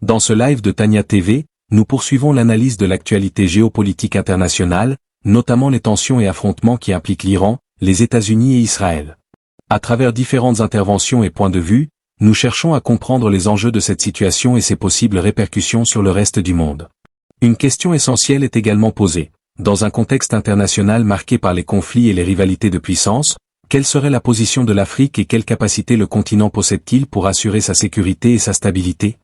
Dans ce live de Tania TV, nous poursuivons l'analyse de l'actualité géopolitique internationale, notamment les tensions et affrontements qui impliquent l'Iran, les États-Unis et Israël. À travers différentes interventions et points de vue, nous cherchons à comprendre les enjeux de cette situation et ses possibles répercussions sur le reste du monde. Une question essentielle est également posée. Dans un contexte international marqué par les conflits et les rivalités de puissance, quelle serait la position de l'Afrique et quelle capacité le continent possède-t-il pour assurer sa sécurité et sa stabilité?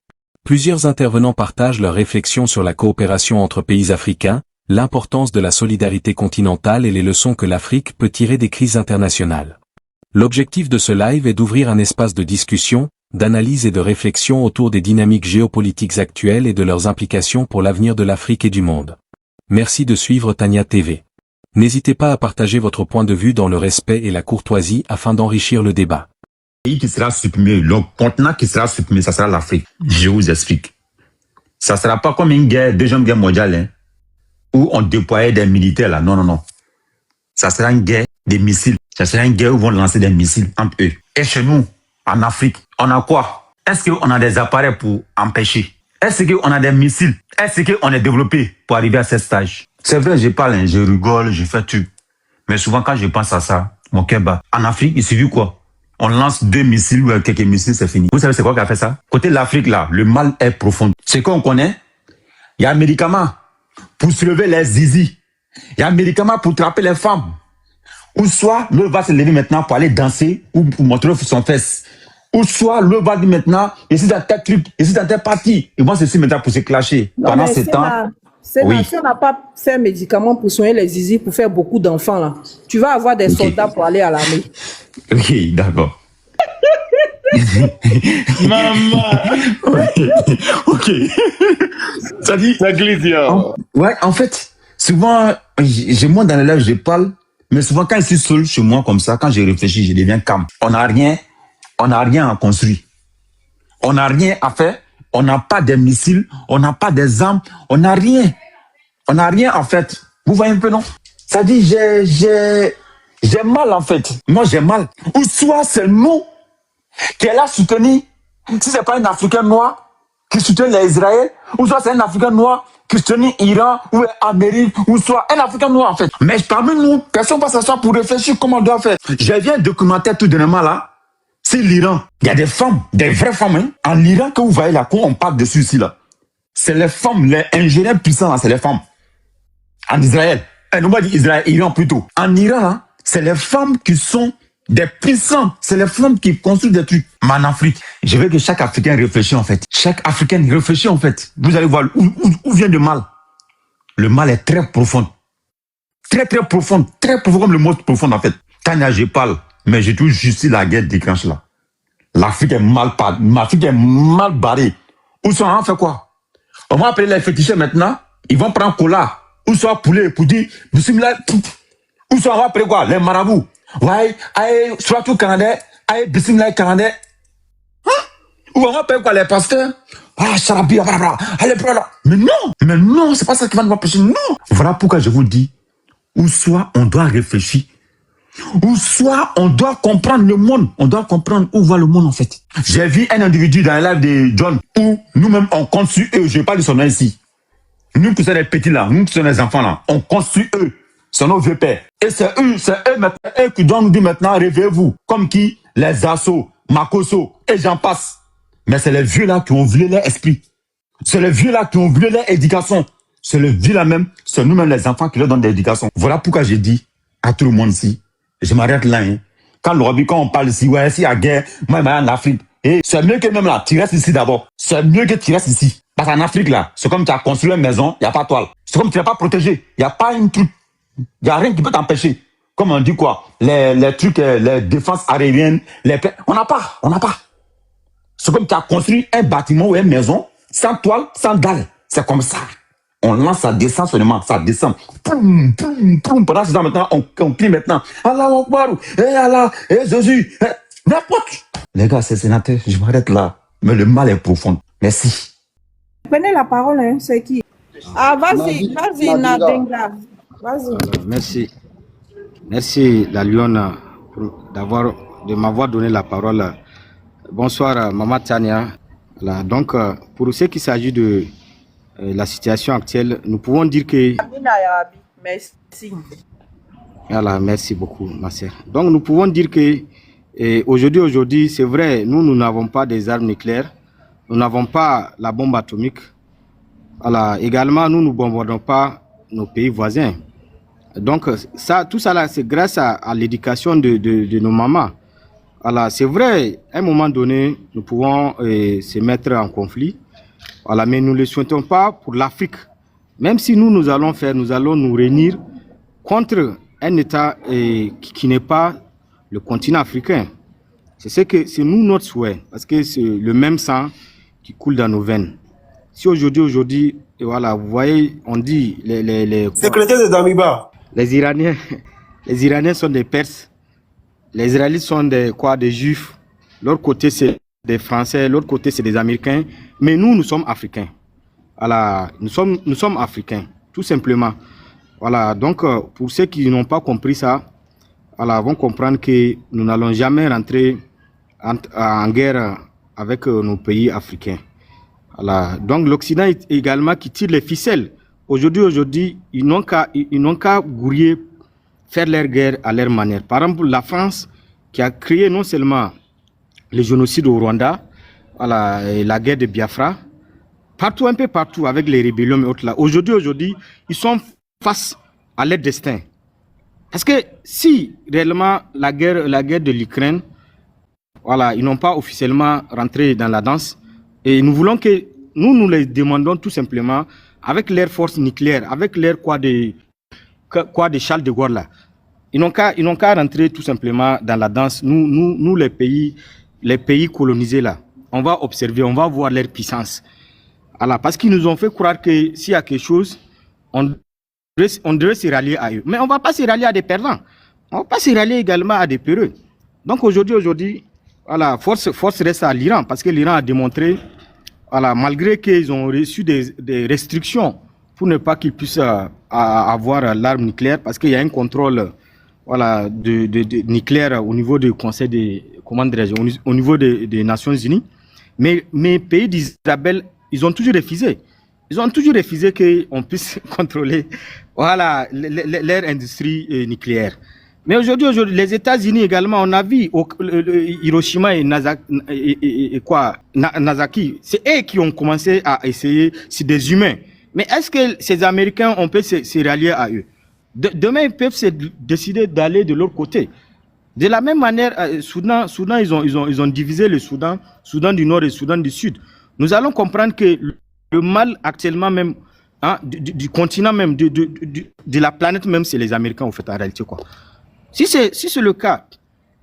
Plusieurs intervenants partagent leurs réflexions sur la coopération entre pays africains, l'importance de la solidarité continentale et les leçons que l'Afrique peut tirer des crises internationales. L'objectif de ce live est d'ouvrir un espace de discussion, d'analyse et de réflexion autour des dynamiques géopolitiques actuelles et de leurs implications pour l'avenir de l'Afrique et du monde. Merci de suivre Tania TV. N'hésitez pas à partager votre point de vue dans le respect et la courtoisie afin d'enrichir le débat. Le pays qui sera supprimé, le continent qui sera supprimé, ça sera l'Afrique. Je vous explique. Ça ne sera pas comme une guerre, deuxième guerre mondiale, hein, où on déployait des militaires là. Non, non, non. Ça sera une guerre des missiles. Ça sera une guerre où on va lancer des missiles entre eux. Et chez nous, en Afrique, on a quoi? Est-ce qu'on a des appareils pour empêcher? Est-ce qu'on a des missiles? Est-ce qu'on est développé pour arriver à ce stage? C'est vrai, je parle, hein, je rigole, je fais tout. Mais souvent, quand je pense à ça, mon cœur bat. En Afrique, il suffit quoi? On lance 2 missiles ou quelques missiles, c'est fini. Vous savez c'est quoi qui a fait ça? Côté de l'Afrique, là, le mal est profond. C'est qu'on connaît. Il y a un médicament pour soulever les zizi. Il y a un médicament pour trapper les femmes. Ou soit, l'autre va se lever maintenant pour aller danser ou pour montrer son fesse. Ou soit, l'autre va dire maintenant, ici dans tel truc, ici dans telle partie. Ils vont se mettre maintenant pour se clasher. Non, pendant ce temps. Oui. Si on n'a pas fait un médicament pour soigner les zizi, pour faire beaucoup d'enfants, là, tu vas avoir des soldats pour aller à l'armée. Ok, d'accord. Maman. Ok. Ça dit. Ça glisse, ouais, en fait, souvent, je monte dans les lèvres, je parle, mais souvent, quand je suis seul chez moi comme ça, quand je réfléchis, je deviens calme. On n'a rien à construire. On n'a rien à faire. On n'a pas de missiles, on n'a pas des armes, on n'a rien. On n'a rien en fait. Vous voyez un peu, non? Ça dit, j'ai mal en fait. Moi, j'ai mal. Ou soit c'est nous qui est là soutenir. Si c'est pas un Africain noir qui soutient les Israël, ou soit c'est un Africain noir qui soutient l'Iran ou l'Amérique, ou soit un Africain noir en fait. Mais parmi nous, personne ne va s'asseoir pour réfléchir comment on doit faire. J'ai vu un documentaire tout dernièrement là. C'est l'Iran. Il y a des femmes, des vraies femmes, hein, en Iran que vous voyez là, quand on parle dessus ici là. C'est les femmes, les ingénieurs puissants là, c'est les femmes. En Israël. On va dire Israël, Iran plutôt. En Iran là, c'est les femmes qui sont des puissants. C'est les femmes qui construisent des trucs. Mais en Afrique, je veux que chaque Africain réfléchisse en fait. Chaque Africain réfléchisse en fait. Vous allez voir où vient le mal. Le mal est très profond. Très profond. Très profond comme le mot profond en fait. Tania, je parle. Mais je trouve juste la guerre déclenche là. L'Afrique est mal barrée. Où sont on fait quoi? On va appeler les féticheurs maintenant. Ils vont prendre cola. Ou soit poulet pour dire bismillah. Ou soit on va appeler quoi? Les marabouts. Ouais, aïe, soit tout canadais, aïe, bismillah canadais. Hein? Ou on va appeler quoi? Les pasteurs. Ah, charabi, allez, brother. Mais non, c'est pas ça qui va nous empêcher. Non. Voilà pourquoi je vous dis. Ou soit on doit réfléchir. Ou soit on doit comprendre le monde. On doit comprendre où va le monde en fait. J'ai vu un individu dans la live de John où nous-mêmes on compte sur eux. Je vais pas de son nom ici. Nous qui sommes les petits là, nous qui sommes les enfants là, on compte sur eux. C'est nos vieux pères. Et c'est eux maintenant, eux qui doivent nous dire maintenant, réveillez-vous. Comme qui? Les Asso, Makoso, et j'en passe. Mais c'est les vieux là qui ont violé leur esprit. C'est les vieux là qui ont violé leur éducation. C'est les vieux là même, c'est nous-mêmes les enfants qui leur donnent de l'éducation. Voilà pourquoi j'ai dit à tout le monde ici. Je m'arrête là. Hein. Quand on parle ici, ouais, s'il y a guerre, moi, en Afrique. Et c'est mieux que même là, tu restes ici d'abord. C'est mieux que tu restes ici. Parce qu'en Afrique, là, c'est comme tu as construit une maison, il n'y a pas de toile. C'est comme tu n'es pas protégé. Il n'y a pas une truc. Il n'y a rien qui peut t'empêcher. Comme on dit quoi? Les trucs, les défenses aériennes, on n'a pas. C'est comme tu as construit un bâtiment ou une maison, sans toile, sans dalle. C'est comme ça. On lance, ça descend seulement, ça descend. Poum, poum, poum. Pendant ce temps, maintenant, on crie maintenant. Allah Akbar, Allah, Jésus, n'importe. Les gars, c'est sénateur, je m'arrête là. Mais le mal est profond. Merci. Prenez la parole, hein, c'est qui? Ah, vas-y, Nadenga. Vas-y. Merci, la Lionne, de m'avoir donné la parole. Bonsoir, Maman Tania. Voilà, donc, pour ce qui s'agit de la situation actuelle, nous pouvons dire que... Merci. Voilà, merci beaucoup, ma sœur. Donc, nous pouvons dire que aujourd'hui, c'est vrai, nous n'avons pas des armes nucléaires, nous n'avons pas la bombe atomique. Voilà, également, nous ne bombardons pas nos pays voisins. Donc, tout ça, là, c'est grâce à l'éducation de nos mamans. Voilà, c'est vrai, à un moment donné, nous pouvons se mettre en conflit. Voilà, mais nous ne le souhaitons pas pour l'Afrique. Même si nous allons nous réunir contre un État qui n'est pas le continent africain. C'est nous notre souhait, parce que c'est le même sang qui coule dans nos veines. Si aujourd'hui, et voilà, vous voyez, on dit Secrétaire de Damiba. Les Iraniens sont des Perses, les Israélites sont des Juifs. L'autre côté c'est des Français, l'autre côté c'est des Américains, mais nous sommes Africains. Voilà, nous sommes Africains, tout simplement. Voilà, donc pour ceux qui n'ont pas compris ça, voilà, vont comprendre que nous n'allons jamais rentrer en guerre avec nos pays africains. Voilà, donc l'Occident également qui tire les ficelles. Aujourd'hui, ils n'ont qu'à gouiller, faire leur guerre à leur manière. Par exemple, la France qui a créé non seulement le génocide au Rwanda, voilà, et la guerre de Biafra, un peu partout avec les rébellions et autres là. Aujourd'hui, ils sont face à leur destin. Parce que si réellement la guerre de l'Ukraine, voilà, ils n'ont pas officiellement rentré dans la danse, et nous voulons que nous les demandons tout simplement avec leur force nucléaire, avec leur quoi de Charles de Gaulle là. Ils n'ont qu'à rentrer tout simplement dans la danse. Nous les pays colonisés là, on va observer, on va voir leur puissance. Alors, parce qu'ils nous ont fait croire que s'il y a quelque chose, on devrait se rallier à eux. Mais on ne va pas se rallier à des perdants. On ne va pas se rallier également à des peureux. Donc aujourd'hui, voilà, force reste à l'Iran, parce que l'Iran a démontré, voilà, malgré qu'ils ont reçu des restrictions pour ne pas qu'ils puissent avoir l'arme nucléaire, parce qu'il y a un contrôle, voilà, de nucléaire au niveau du Conseil des, au niveau des Nations Unies. Mais pays d'Israël, ils ont toujours refusé. Ils ont toujours refusé qu'on puisse contrôler, voilà, leur industrie nucléaire. Mais aujourd'hui, les États-Unis également, on a vu Hiroshima et Nagasaki, c'est eux qui ont commencé à essayer, c'est des humains. Mais est-ce que ces Américains, on peut se rallier à eux? Demain, ils peuvent décider d'aller de l'autre côté. De la même manière, Soudan, ils ont divisé le Soudan du Nord et le Soudan du Sud. Nous allons comprendre que le mal actuellement même, hein, du continent même, de la planète même, c'est les Américains en fait en réalité quoi. Si c'est le cas,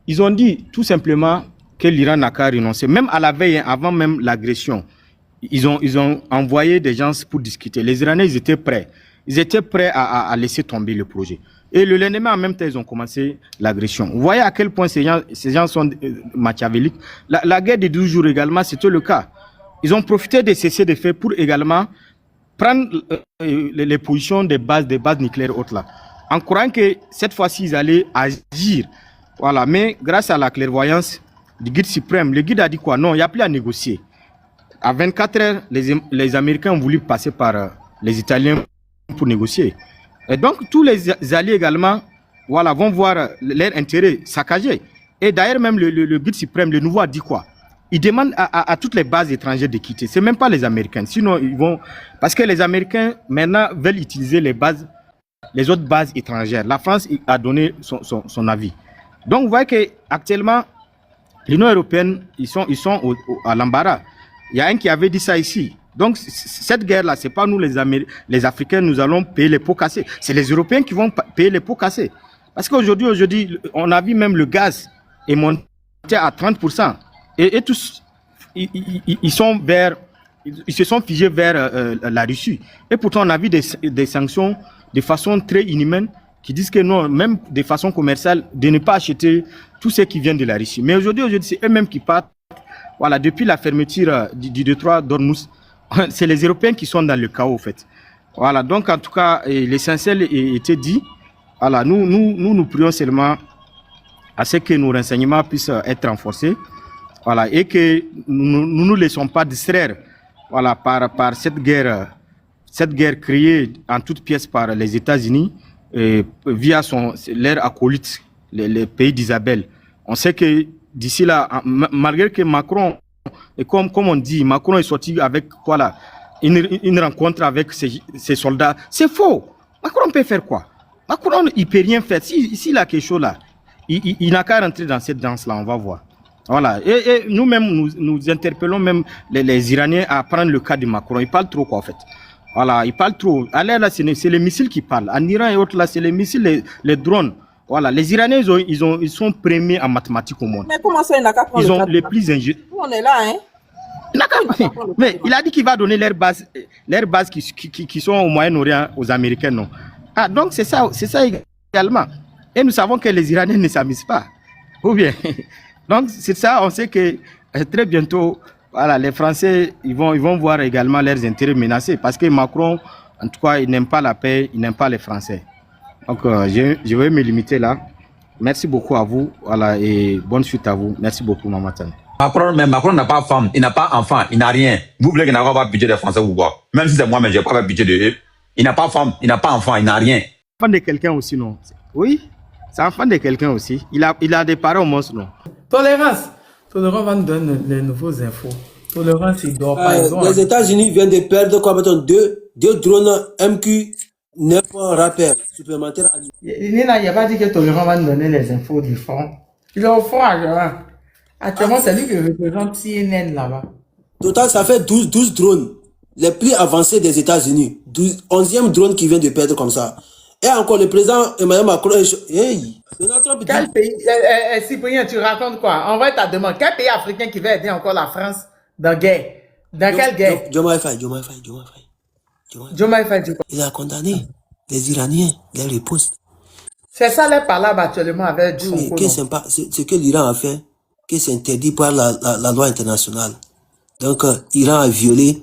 ils ont dit tout simplement que l'Iran n'a qu'à renoncer, même à la veille, avant même l'agression. Ils ont envoyé des gens pour discuter. Les Iraniens, ils étaient prêts. Ils étaient prêts à laisser tomber le projet. Et le lendemain, en même temps, ils ont commencé l'agression. Vous voyez à quel point ces gens sont machiavéliques. La guerre des 12 jours également, c'était le cas. Ils ont profité de cesser de faire pour également prendre les positions des bases nucléaires autres là. En croyant que cette fois-ci, ils allaient agir. Voilà. Mais grâce à la clairvoyance du guide suprême, le guide a dit quoi? Non, il n'y a plus à négocier. À 24 heures, les Américains ont voulu passer par les Italiens pour négocier. Et donc, tous les alliés également, voilà, vont voir leur intérêt saccagé. Et d'ailleurs, même le guide suprême, le nouveau, a dit quoi? Il demande à toutes les bases étrangères de quitter. Ce n'est même pas les Américains. Sinon, ils vont... Parce que les Américains, maintenant, veulent utiliser les autres bases étrangères. La France a donné son avis. Donc, vous voyez qu'actuellement, l'Union européenne, ils sont à l'embarras. Il y a un qui avait dit ça ici. Donc, cette guerre-là, ce n'est pas nous, les Africains, nous allons payer les pots cassés. C'est les Européens qui vont payer les pots cassés. Parce qu'aujourd'hui, on a vu même le gaz est monté à 30%. Et tous, ils se sont figés vers la Russie. Et pourtant, on a vu des sanctions de façon très inhumaine qui disent que non, même de façon commerciale, de ne pas acheter tout ce qui vient de la Russie. Mais aujourd'hui, c'est eux-mêmes qui partent. Voilà, depuis la fermeture du détroit d'Ormuz, c'est les Européens qui sont dans le chaos, en fait. Voilà, donc en tout cas, l'essentiel était dit. Voilà, nous prions seulement à ce que nos renseignements puissent être renforcés. Voilà, et que nous ne nous laissons pas distraire, voilà, par cette guerre créée en toutes pièces par les États-Unis via leur acolyte, les pays d'Isabelle. On sait que d'ici là, malgré que Macron, et comme on dit, Macron est sorti avec voilà, une rencontre avec ses soldats, c'est faux. Macron peut faire quoi? Macron, il peut rien faire. S'il a quelque chose là, il n'a qu'à rentrer dans cette danse-là, on va voir. Voilà. Et nous-mêmes, nous interpellons même les Iraniens à prendre le cas de Macron. Il parle trop, quoi, en fait. Voilà, il parle trop. À l'air, là, c'est les missiles qui parlent. En Iran et autres, là, c'est les missiles, les drones. Voilà, les Iraniens, ils sont premiers en mathématiques au monde. Mais comment ça, il n'a qu'à prendre Ils le ont cas les plus ingénieux. On est là, hein? Mais il a dit qu'il va donner leurs bases qui sont au Moyen-Orient aux Américains, non? Ah, donc c'est ça également. Et nous savons que les Iraniens ne s'amusent pas. Ou bien. Donc c'est ça, on sait que très bientôt, voilà, les Français, ils vont voir également leurs intérêts menacés. Parce que Macron, en tout cas, il n'aime pas la paix, il n'aime pas les Français. Donc je vais me limiter là. Merci beaucoup à vous, voilà, et bonne suite à vous. Merci beaucoup, Maman Tane. Macron n'a pas femme, il n'a pas enfant, il n'a rien. Vous voulez qu'il n'ait pas budget des Français ou quoi? Même si c'est moi, mais je n'ai pas le budget de eux. Il n'a pas femme, il n'a pas enfant, il n'a rien. Enfant de quelqu'un aussi, non? Oui, c'est enfant de quelqu'un aussi. Il a des parents au monstre, non? Tolérance va nous donner les nouveaux infos. Tolérance, il doit pas. Les États-Unis viennent de perdre quoi, mettons, deux drones MQ 9 rappeurs supplémentaires. Il n'y a pas dit que Tolérance va nous donner les infos du front. Il est au front actuellement, c'est lui qui représente CNN là-bas. Total, ça fait 12 drones. Les plus avancés des États-Unis. 11e drone qui vient de perdre comme ça. Et encore, le président Emmanuel Macron. Hey, Donald Trump dit. Quel pays, Cyprien, tu racontes quoi? Envoie ta demande. Quel pays africain qui va aider encore la France dans la guerre? Dans quelle guerre? Jomaï Faye. Il a condamné les Iraniens, les ripostes. C'est ça les palabres actuellement avec du. Ce que l'Iran a fait, que c'est interdit par la loi internationale. Donc, l'Iran a violé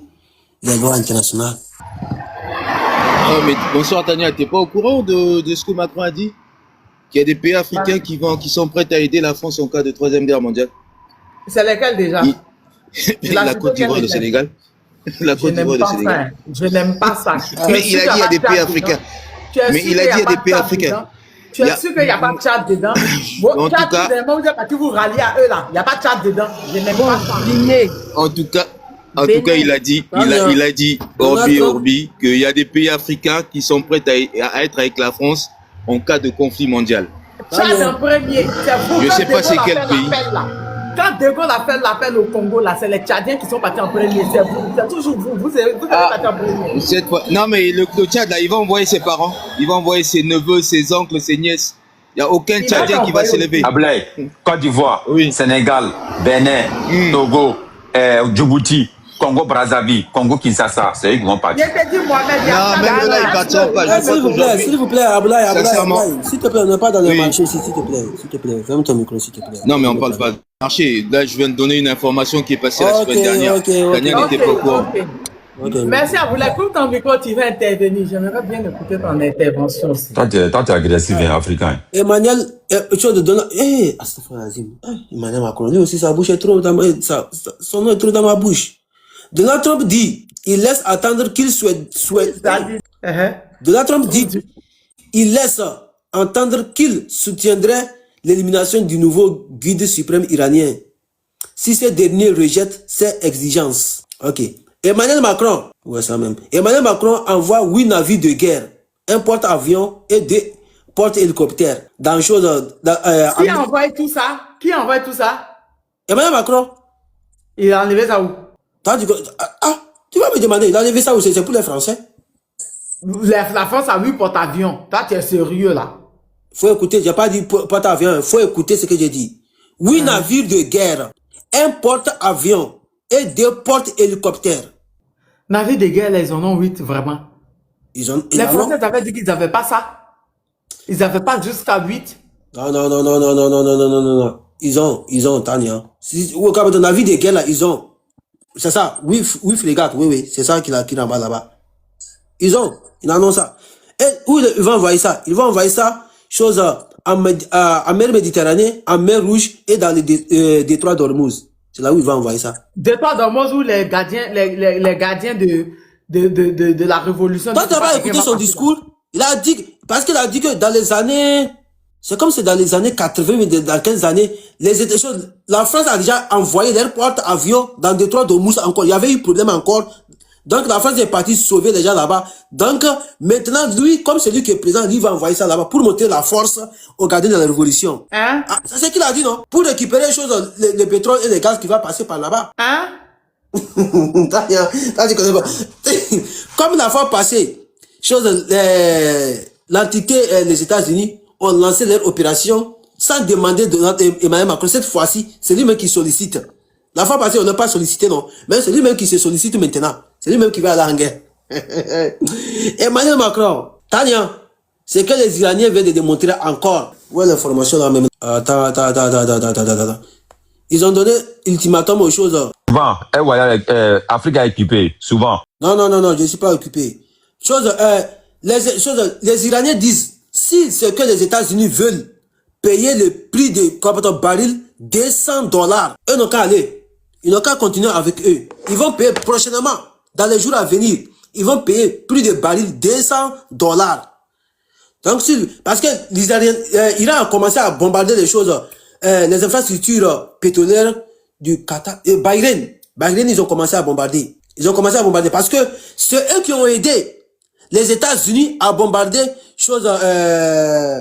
les lois internationales. Oh, mais bonsoir Tania, t'es pas au courant de ce que Macron a dit? Qu'il y a des pays africains qui sont prêts à aider la France en cas de troisième guerre mondiale. C'est lesquels déjà? La Côte d'Ivoire, le Sénégal. La Côte d'Ivoire, le Sénégal. Je n'aime pas ça. Mais il a dit qu'il y a des pays africains. Mais il a dit qu'il y a des pays africains. Tu es sûr qu'il n'y a pas de Tchad dedans? En tout cas, vous êtes parti vous rallier à eux là. Il n'y a pas de Tchad dedans. Je n'aime pas ça. En tout cas, il a dit, Orbi, qu'il y a des pays africains qui sont prêts à être avec la France en cas de conflit mondial. Tchad en premier. Je ne sais pas c'est quel pays. Quand De Gaulle a fait l'appel au Congo, là, c'est les Tchadiens qui sont partis en premier. C'est toujours vous êtes partis en premier. Cette fois, non, mais le Tchad, là, il va envoyer ses parents, il va envoyer ses neveux, ses oncles, ses nièces. Il n'y a aucun Tchadien qui va s'élever. Ablay, Côte d'Ivoire, Sénégal, Bénin, Togo, Djibouti, Congo Brazzaville, Congo Kinshasa, c'est eux qui vont partir. Non, même là, ils partiront pas. S'il vous plaît, Ablaye, s'il te plaît, on n'est pas dans le marché, s'il te plaît, ferme ton micro, s'il te plaît. Non, mais on ne parle pas de marché. Là, je viens de donner une information qui est passée la semaine dernière. Daniel n'était pas au courant. Merci à vous. La coupe ton micro, tu vas intervenir. J'aimerais bien écouter ton intervention aussi. Toi, tu es agressif et africain. Emmanuel, chose de Donald. Emmanuel Macron, lui aussi, sa bouche est trop dans son nom est trop dans ma bouche. Donald Trump dit, il laisse attendre qu'il souhaite. Donald Trump dit, il laisse entendre qu'il soutiendrait l'élimination du nouveau guide suprême iranien si ce dernier rejette ses exigences. Ok. Emmanuel Macron, Emmanuel Macron envoie 8 navires de guerre, un porte-avions et 2 porte-hélicoptères dans chose. Qui a envoyé tout ça? Emmanuel Macron. Il a enlevé ça où? Tu vas me demander, il a enlevé ça où? C'est pour les Français? La France a 8 porte-avions. Toi, tu es sérieux là? Faut écouter, j'ai pas dit porte-avions, faut écouter ce que j'ai dit. 8 navires de guerre, un porte-avions et 2 porte-hélicoptères. Navires de guerre, ils en ont 8 vraiment. Les Français avaient dit qu'ils n'avaient pas ça. Ils n'avaient pas jusqu'à 8. Non. Ils ont, Tania. Au cas de navire de guerre là, ils ont. C'est ça, 8 frégates, oui, c'est ça qu'il a là-bas. Ils en ont ça. Et où ils vont envoyer ça? Ils vont envoyer ça, en mer Méditerranée, en mer Rouge et dans les détroits d'Ormuz. C'est là où il va envoyer ça. Détoile d'Ormuz où les gardiens de la révolution. Toi, tu n'as pas écouté son discours? Il a dit, parce qu'il a dit que dans les années, c'est comme c'est dans les années 80, mais dans 15 années, la France a déjà envoyé leur porte-avions dans Détroit d'Ormuz encore. Il y avait eu problème encore. Donc, la France est partie sauver les gens là-bas. Donc, maintenant, lui, comme c'est lui qui est présent, lui va envoyer ça là-bas pour montrer la force aux gardiens de la révolution. Hein? Ah, c'est ce qu'il a dit, non? Pour récupérer les choses, le pétrole et le gaz qui va passer par là-bas. Hein? Comme la fois passée, l'entité, les États-Unis ont lancé leur opération sans demander de Emmanuel Macron. Cette fois-ci, c'est lui-même qui sollicite. La fois passée, on n'a pas sollicité, non. Mais c'est lui-même qui se sollicite maintenant. C'est lui-même qui va aller en guerre. Emmanuel Macron, Tania, c'est que les Iraniens viennent de démontrer encore. Où est l'information là même? Attends. Ils ont donné ultimatum aux choses. Souvent, Afrique a équipé, souvent. Non, je ne suis pas occupé. Les Iraniens disent, si c'est que les États-Unis veulent payer le prix de baril, $200, eux n'ont qu'à aller. Ils n'ont qu'à continuer avec eux. Ils vont payer prochainement, dans les jours à venir, ils vont payer prix de baril $200. Donc, parce que l'Iran a commencé à bombarder les choses, les infrastructures pétrolières du Qatar, Bahreïn, ils ont commencé à bombarder. Ils ont commencé à bombarder parce que c'est eux qui ont aidé les États-Unis à bombarder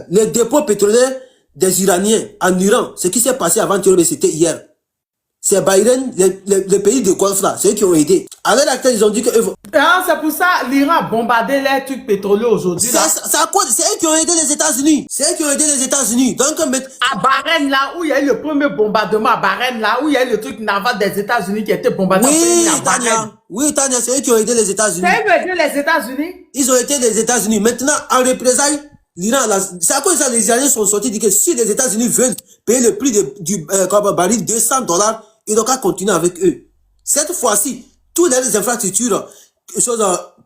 les dépôts pétroliers des Iraniens en Iran. Ce qui s'est passé avant-hier, mais c'était hier. C'est Bahreïn, le pays de Golfe là, c'est eux qui ont aidé. À l'heure actuelle, ils ont dit que... c'est pour ça l'Iran a bombardé les trucs pétroliers aujourd'hui. C'est eux qui ont aidé les États-Unis. C'est eux qui ont aidé les États-Unis. Donc, à Bahreïn là, où il y a eu le premier bombardement à Bahreïn là, où il y a eu le truc naval des États-Unis qui a été bombardé. Oui, Tania, c'est eux qui ont aidé les États-Unis. C'est eux qui ont aidé les États-Unis. Ils ont aidé les États-Unis. Maintenant, en représailles, l'Iran, c'est à cause de ça les Iraniens sont sortis, disent que si les États-Unis veulent payer le prix du baril $200, ils n'ont qu'à continuer avec eux. Cette fois-ci, toutes les infrastructures,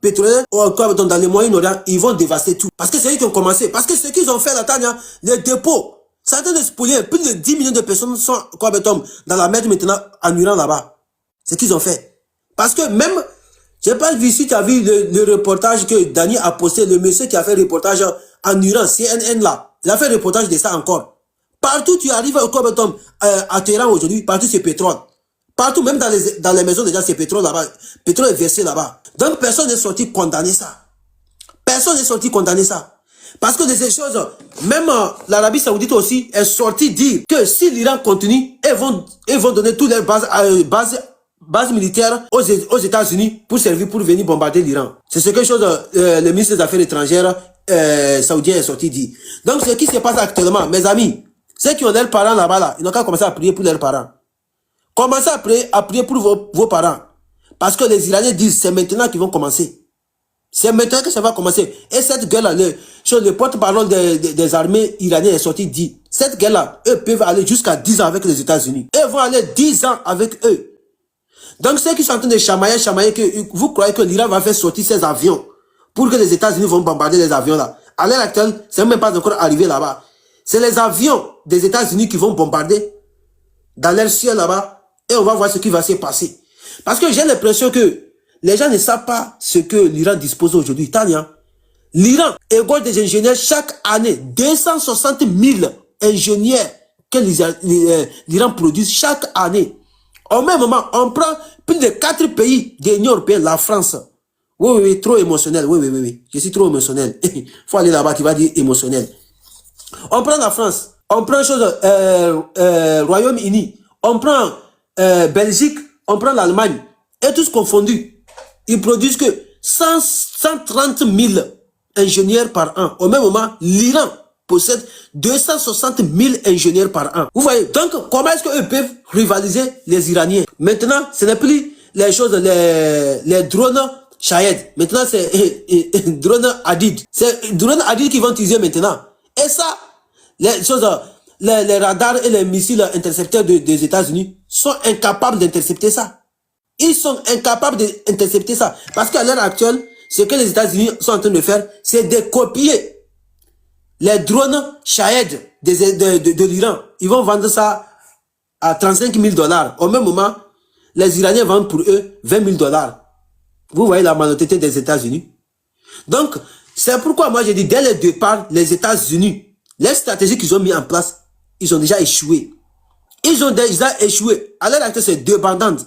pétrolières, dans les Moyen-Orient, ils vont dévaster tout. Parce que c'est eux qui ont commencé. Parce que ce qu'ils ont fait là, Tania, les dépôts, ça a été de spolier. Plus de 10 millions de personnes sont dans la mer maintenant en Iran là-bas. C'est ce qu'ils ont fait. Parce que même, je sais pas si tu as vu le reportage que Dani a posté, le monsieur qui a fait le reportage en Iran, CNN là. Il a fait le reportage de ça encore. Partout tu arrives à Téhéran aujourd'hui, partout c'est pétrole. Partout, même dans les maisons déjà c'est pétrole là-bas. Pétrole est versé là-bas. Donc personne n'est sorti condamner ça. Personne n'est sorti condamner ça. Parce que de ces choses, même l'Arabie Saoudite aussi est sortie dire que si l'Iran continue, ils vont donner toutes les bases militaires aux États-Unis pour venir bombarder l'Iran. C'est ce que le ministre des Affaires étrangères saoudien est sorti dire. Donc ce qui se passe actuellement, mes amis, ceux qui ont leurs parents là-bas, là, ils n'ont qu'à commencer à prier pour leurs parents. Commencez à prier pour vos parents. Parce que les Iraniens disent, c'est maintenant qu'ils vont commencer. C'est maintenant que ça va commencer. Et cette guerre-là, le porte-parole des armées iraniennes est sorti dit, cette guerre-là, eux peuvent aller jusqu'à 10 ans avec les États-Unis. Eux vont aller 10 ans avec eux. Donc ceux qui sont en train de chamailler, que vous croyez que l'Iran va faire sortir ses avions pour que les États-Unis vont bombarder les avions là. À l'heure actuelle, c'est même pas encore arrivé là-bas. C'est les avions des États-Unis qui vont bombarder dans leur ciel là-bas. Et on va voir ce qui va se passer. Parce que j'ai l'impression que les gens ne savent pas ce que l'Iran dispose aujourd'hui. Tania, l'Iran égorge des ingénieurs chaque année. 260 000 ingénieurs que l'Iran produit chaque année. Au même moment, on prend plus de 4 pays de l'Union européenne, la France. Oui, trop émotionnel. Oui. Je suis trop émotionnel. Faut aller là-bas, tu vas dire émotionnel. On prend la France. On prend Royaume-Uni. On prend Belgique. On prend l'Allemagne. Et tous confondus. Ils produisent que 130 000 ingénieurs par an. Au même moment, l'Iran possède 260 000 ingénieurs par an. Vous voyez, donc comment est-ce qu'eux peuvent rivaliser les Iraniens? Maintenant, ce n'est plus les choses, les drones Shahed. Maintenant, c'est drones Hadid. C'est drones Hadid qui vont utiliser maintenant. Et ça, les radars et les missiles intercepteurs des États-Unis sont incapables d'intercepter ça. Ils sont incapables d'intercepter ça. Parce qu'à l'heure actuelle, ce que les États-Unis sont en train de faire, c'est de copier les drones Shahed de l'Iran. Ils vont vendre ça à 35 000 $. Au même moment, les Iraniens vendent pour eux 20 000 $. Vous voyez la malhonnêteté des États-Unis. Donc, c'est pourquoi moi j'ai dit, dès le départ, les États-Unis, les stratégies qu'ils ont mis en place, ils ont déjà échoué. Ils ont déjà échoué. À l'heure actuelle, c'est dépendante.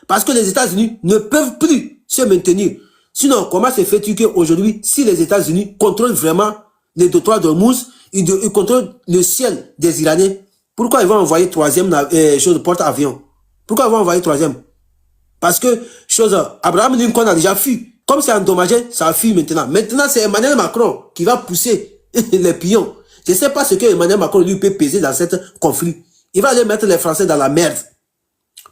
Parce que les États-Unis ne peuvent plus se maintenir. Sinon, comment se fait-il qu'aujourd'hui, si les États-Unis contrôlent vraiment les détroits d'Ormuz, ils contrôlent le ciel des Iraniens, pourquoi ils vont envoyer troisième porte-avions? Pourquoi ils vont envoyer troisième? Parce que, Abraham Lincoln a déjà fui. Comme c'est endommagé, ça a fui maintenant. Maintenant, c'est Emmanuel Macron qui va pousser les pions. Je ne sais pas ce que Emmanuel Macron lui peut peser dans ce conflit. Il va aller mettre les Français dans la merde.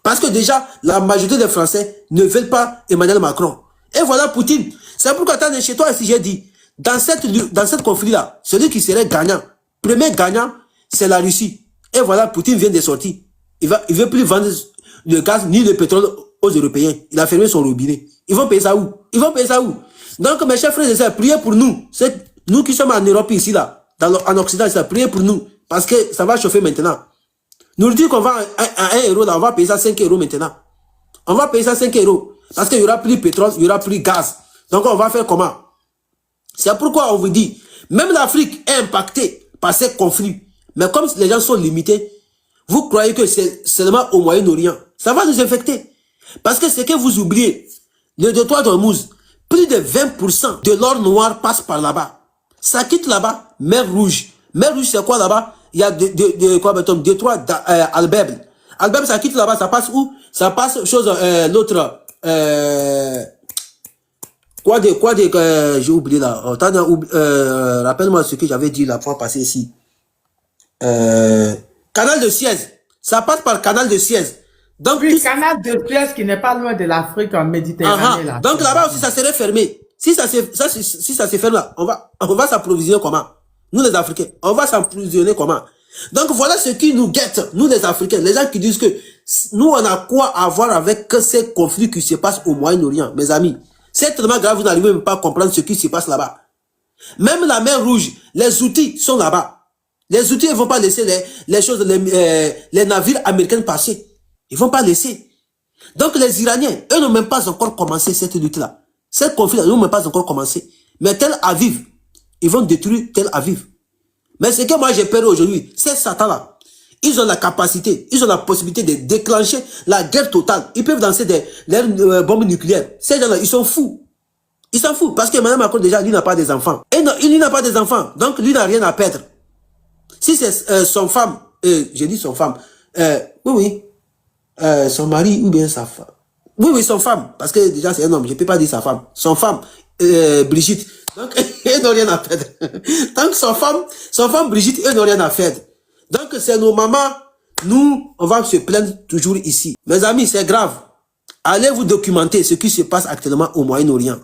Parce que déjà, la majorité des Français ne veulent pas Emmanuel Macron. Et voilà Poutine. C'est pourquoi, attendez, chez toi, si j'ai dit, dans cette conflit-là, celui qui serait gagnant, premier gagnant, c'est la Russie. Et voilà, Poutine vient de sortir. Il veut plus vendre le gaz ni le pétrole aux Européens. Il a fermé son robinet. Ils vont payer ça où? Ils vont payer ça où? Donc, mes chers frères et sœurs, priez pour nous. C'est nous qui sommes en Europe ici, là, en Occident, priez pour nous. Parce que ça va chauffer maintenant. Nous disons qu'on va à 1 euro, là, on va payer ça 5 euros maintenant. On va payer ça 5 euros. Parce qu'il y aura plus de pétrole, il y aura plus de gaz. Donc, on va faire comment? C'est pourquoi on vous dit, même l'Afrique est impactée par ces conflits. Mais comme les gens sont limités, vous croyez que c'est seulement au Moyen-Orient. Ça va nous infecter. Parce que ce que vous oubliez, le détroit d'Ormuz, plus de 20% de l'or noir passe par là-bas. Ça quitte là-bas, mer Rouge. Mer Rouge, c'est quoi là-bas? Il y a détroit d'Albeb. Albeb, ça quitte là-bas, ça passe où? Ça passe, l'autre, j'ai oublié là. Rappelle-moi ce que j'avais dit la fois passée ici. Canal de Suez. Ça passe par le canal de Suez. Donc, oui, canal de Suez qui n'est pas loin de l'Afrique en Méditerranée. Là. Donc là-bas aussi, ça serait fermé. Si ça se ferme là, on va s'approvisionner comment? Nous les Africains, on va s'approvisionner comment? Donc voilà ce qui nous guette, nous les Africains, les gens qui disent que nous on a quoi à voir avec ces conflits qui se passent au Moyen-Orient, mes amis. C'est tellement grave, vous n'arrivez même pas à comprendre ce qui se passe là-bas. Même la mer Rouge, les outils sont là-bas. Les outils ne vont pas laisser les navires américains passer. Ils vont pas laisser. Donc les Iraniens, eux n'ont même pas encore commencé cette lutte-là. Cette conflit-là, ils n'ont même pas encore commencé. Mais Tel Aviv, ils vont détruire Tel Aviv. Mais ce que moi j'ai peur aujourd'hui, c'est Satan-là. Ils ont la capacité, ils ont la possibilité de déclencher la guerre totale. Ils peuvent lancer des bombes nucléaires. Ces gens-là, ils sont fous. Ils s'en foutent. Parce que Emmanuel Macron, déjà, lui n'a pas des enfants. Et non, il n'a pas des enfants. Donc, lui n'a rien à perdre. Si c'est son femme, j'ai dit son femme, oui, son mari ou bien sa femme. Oui, son femme. Parce que déjà, c'est un homme. Je ne peux pas dire sa femme. Son femme, Brigitte. Donc, ils n'ont rien à perdre. Donc, son femme Brigitte, ils n'ont rien à perdre. Donc, c'est nos mamans. Nous, on va se plaindre toujours ici. Mes amis, c'est grave. Allez vous documenter ce qui se passe actuellement au Moyen-Orient.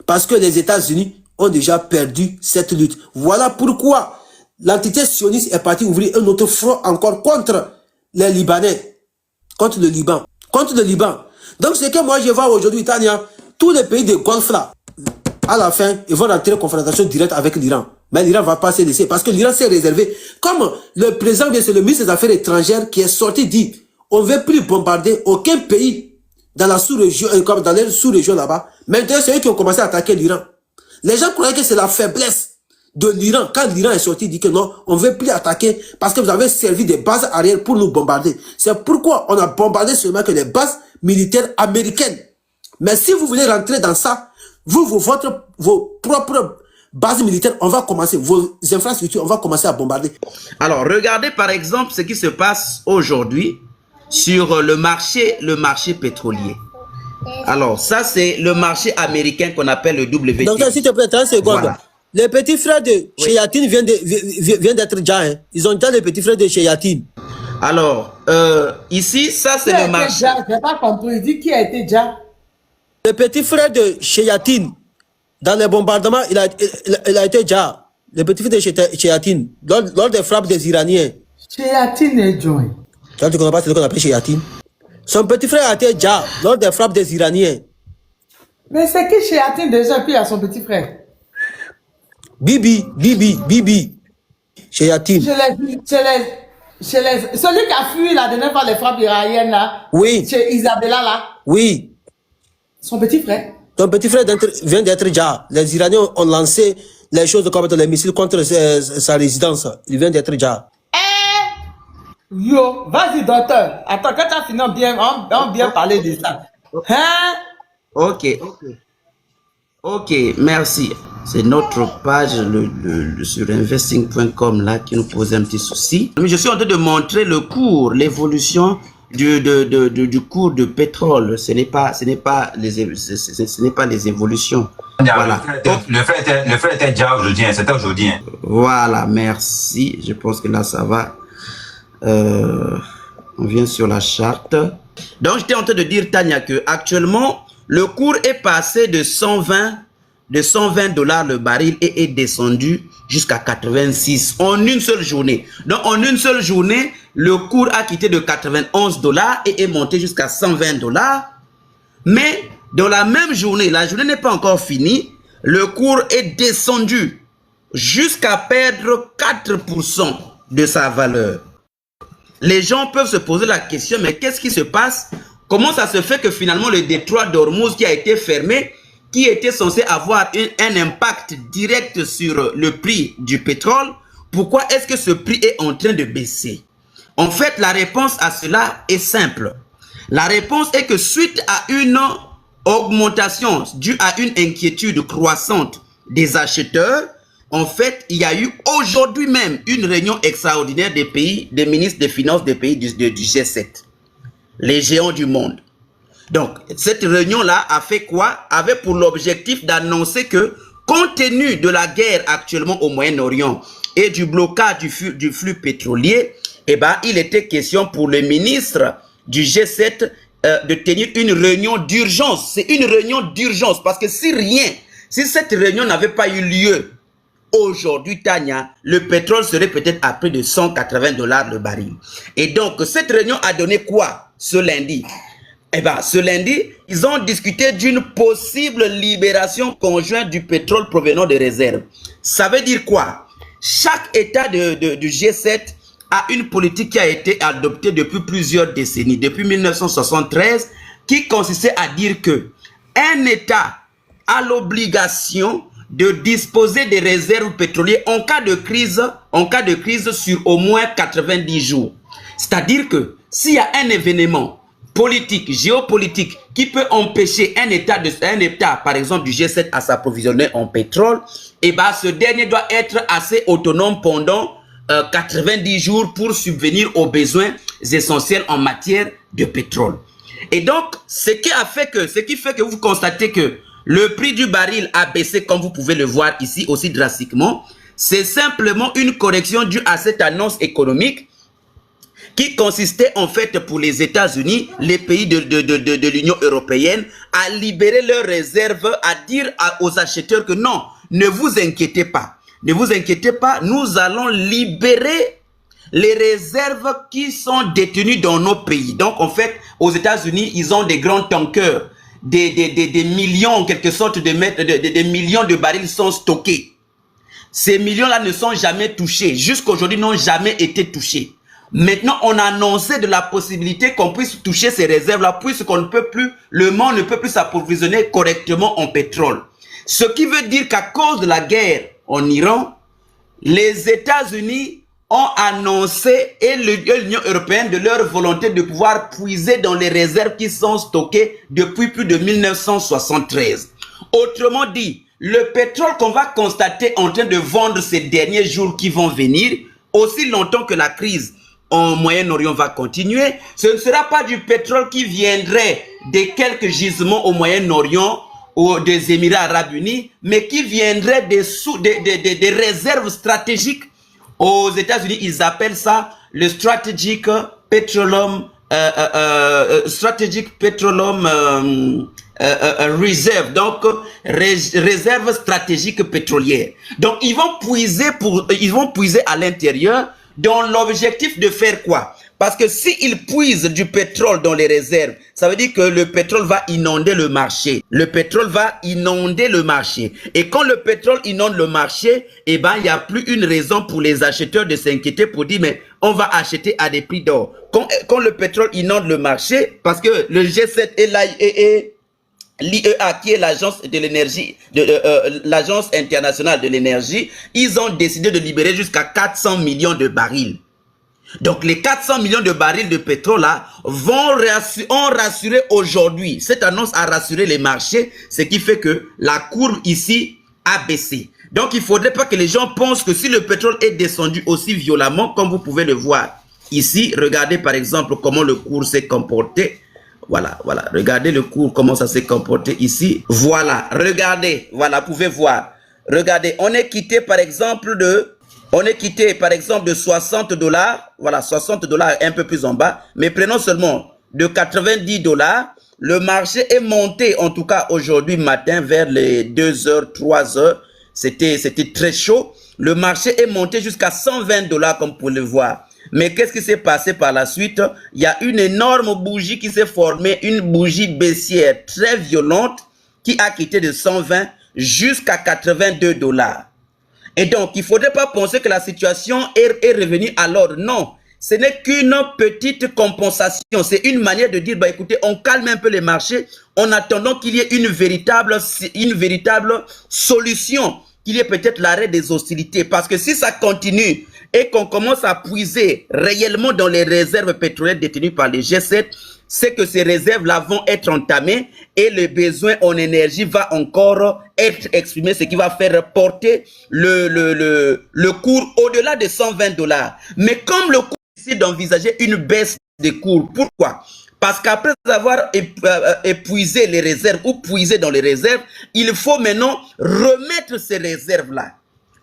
Parce que les États-Unis ont déjà perdu cette lutte. Voilà pourquoi l'entité sioniste est partie ouvrir un autre front encore contre les Libanais. Contre le Liban. Contre le Liban. Donc, ce que moi je vois aujourd'hui, Tania, tous les pays de Golfe là, à la fin, ils vont rentrer en confrontation directe avec l'Iran. Mais l'Iran va pas se laisser parce que l'Iran s'est réservé. Comme le président, c'est le ministre des Affaires étrangères qui est sorti dit, on ne veut plus bombarder aucun pays dans la sous-région, comme dans les sous-régions là-bas. Maintenant, c'est eux qui ont commencé à attaquer l'Iran. Les gens croyaient que c'est la faiblesse de l'Iran. Quand l'Iran est sorti, il dit que non, on ne veut plus attaquer parce que vous avez servi des bases arrière pour nous bombarder. C'est pourquoi on a bombardé seulement que les bases militaires américaines. Mais si vous voulez rentrer dans ça, vos propres bases militaires, on va commencer, vos infrastructures, on va commencer à bombarder. Alors, regardez par exemple ce qui se passe aujourd'hui sur le marché pétrolier. Alors, ça c'est le marché américain qu'on appelle le WTI. Donc, s'il te plaît, 30 secondes. Voilà. Les petits frères de Cheyatin viennent d'être déjà, hein. Ils ont déjà les petits frères de Cheyatin. Alors, ici, ça c'est le marché. Je n'ai pas compris. Il dit qui a été déjà. Le petit frère de Cheyatin, dans les bombardements, il a été déjà. Le petit frère de Cheyatin, lors des frappes des Iraniens. Cheyatin est joint. Tu ne connais pas ce qu'on appelle Cheyatin? Son petit frère a été déjà lors des frappes des Iraniens. Mais c'est qui Cheyatin déjà, puis il y a son petit frère? Bibi. Cheyatin. Celui qui a fui la dernière fois les frappes iraniennes là. Oui. Chez Isabella là. Oui. Son petit frère. Ton petit frère vient d'être déjà. Les Iraniens ont lancé les choses comme les missiles contre sa résidence. Il vient d'être déjà. Yo, vas-y docteur. Attends, quand tu as fini, on bien parler de ça. Hein? Ok, merci. C'est notre page sur investing.com là qui nous pose un petit souci. Je suis en train de montrer le cours, l'évolution du cours de pétrole. Ce n'est pas les évolutions. Voilà. Le frère était déjà aujourd'hui, c'était aujourd'hui. Voilà, merci. Je pense que là ça va. On vient sur la charte. Donc j'étais en train de dire, Tania, que actuellement le cours est passé de 120 $ le baril et est descendu jusqu'à 86 en une seule journée. Donc en une seule journée, le cours a quitté de 91 $ et est monté jusqu'à 120 $. Mais dans la même journée, la journée n'est pas encore finie, le cours est descendu jusqu'à perdre 4% de sa valeur. Les gens peuvent se poser la question, mais qu'est-ce qui se passe? Comment ça se fait que finalement le détroit d'Ormuz qui a été fermé, qui était censé avoir un impact direct sur le prix du pétrole, pourquoi est-ce que ce prix est en train de baisser? En fait, la réponse à cela est simple. La réponse est que suite à une augmentation due à une inquiétude croissante des acheteurs, en fait, il y a eu aujourd'hui même une réunion extraordinaire des ministres des Finances des pays du G7, les géants du monde. Donc, cette réunion-là a fait quoi? Avait pour l'objectif d'annoncer que, compte tenu de la guerre actuellement au Moyen-Orient et du blocage du flux pétrolier, eh ben, il était question pour le ministre du G7 de tenir une réunion d'urgence. C'est une réunion d'urgence parce que si cette réunion n'avait pas eu lieu aujourd'hui, Tania, le pétrole serait peut-être à près de 180 $ le baril. Et donc, cette réunion a donné quoi ce lundi? Eh bien, ce lundi, ils ont discuté d'une possible libération conjointe du pétrole provenant des réserves. Ça veut dire quoi? Chaque État du G7 a une politique qui a été adoptée depuis plusieurs décennies, depuis 1973, qui consistait à dire que un État a l'obligation de disposer des réserves pétrolières en cas de crise sur au moins 90 jours. C'est-à-dire que s'il y a un événement politique, géopolitique qui peut empêcher un État, par exemple du G7 à s'approvisionner en pétrole, et ben ce dernier doit être assez autonome pendant 90 jours pour subvenir aux besoins essentiels en matière de pétrole. Et donc, ce qui fait que vous constatez que le prix du baril a baissé, comme vous pouvez le voir ici aussi drastiquement, c'est simplement une correction due à cette annonce économique qui consistait en fait pour les États-Unis, les pays de l'Union européenne, à libérer leurs réserves, à dire aux acheteurs que non, ne vous inquiétez pas. Ne vous inquiétez pas, nous allons libérer les réserves qui sont détenues dans nos pays. Donc en fait, aux États-Unis, ils ont des grands tankers, des millions en quelque sorte des millions de barils sont stockés. Ces millions-là ne sont jamais touchés. Jusqu'aujourd'hui, n'ont jamais été touchés. Maintenant, on a annoncé de la possibilité qu'on puisse toucher ces réserves-là, puisqu'on ne peut plus, le monde ne peut plus s'approvisionner correctement en pétrole. Ce qui veut dire qu'à cause de la guerre en Iran, les États-Unis ont annoncé et l'Union européenne de leur volonté de pouvoir puiser dans les réserves qui sont stockées depuis plus de 1973. Autrement dit, le pétrole qu'on va constater en train de vendre ces derniers jours qui vont venir, aussi longtemps que la crise au Moyen-Orient va continuer, ce ne sera pas du pétrole qui viendrait de quelques gisements au Moyen-Orient ou des Émirats Arabes Unis, mais qui viendrait des réserves stratégiques. Aux États-Unis, ils appellent ça le Strategic Petroleum Reserve, donc réserve stratégique pétrolière. Donc ils vont puiser à l'intérieur dans l'objectif de faire quoi? Parce que s'ils puisent du pétrole dans les réserves, ça veut dire que le pétrole va inonder le marché. Le pétrole va inonder le marché. Et quand le pétrole inonde le marché, eh ben, il n'y a plus une raison pour les acheteurs de s'inquiéter pour dire, mais on va acheter à des prix d'or. Quand le pétrole inonde le marché, parce que le G7 et l'IEA, qui est l'agence de l'énergie, l'agence internationale de l'énergie, ils ont décidé de libérer jusqu'à 400 millions de barils. Donc les 400 millions de barils de pétrole là ont rassuré aujourd'hui. Cette annonce a rassuré les marchés, ce qui fait que la courbe ici a baissé. Donc il ne faudrait pas que les gens pensent que si le pétrole est descendu aussi violemment, comme vous pouvez le voir ici, regardez par exemple comment le cours s'est comporté. Voilà, voilà, regardez le cours, comment ça s'est comporté ici. Voilà, regardez, voilà, vous pouvez voir. Regardez, on est quitté par exemple de 60 $, voilà, 60 $ un peu plus en bas, mais prenons seulement de 90 $. Le marché est monté, en tout cas aujourd'hui matin, vers les 2 h, 3 h, c'était très chaud. Le marché est monté jusqu'à 120 $, comme vous pouvez le voir. Mais qu'est-ce qui s'est passé par la suite? Il y a une énorme bougie qui s'est formée, une bougie baissière très violente, qui a quitté de 120 jusqu'à 82 $. Et donc, il ne faudrait pas penser que la situation est revenue à l'ordre. Non, ce n'est qu'une petite compensation. C'est une manière de dire, bah, écoutez, on calme un peu les marchés en attendant qu'il y ait une véritable solution, qu'il y ait peut-être l'arrêt des hostilités. Parce que si ça continue et qu'on commence à puiser réellement dans les réserves pétrolières détenues par les G7, c'est que ces réserves-là vont être entamées et le besoin en énergie va encore être exprimé, ce qui va faire porter le cours au-delà de 120 $. Mais comme le cours ici d'envisager une baisse des cours, pourquoi? Parce qu'après avoir épuisé les réserves ou puisé dans les réserves, il faut maintenant remettre ces réserves-là.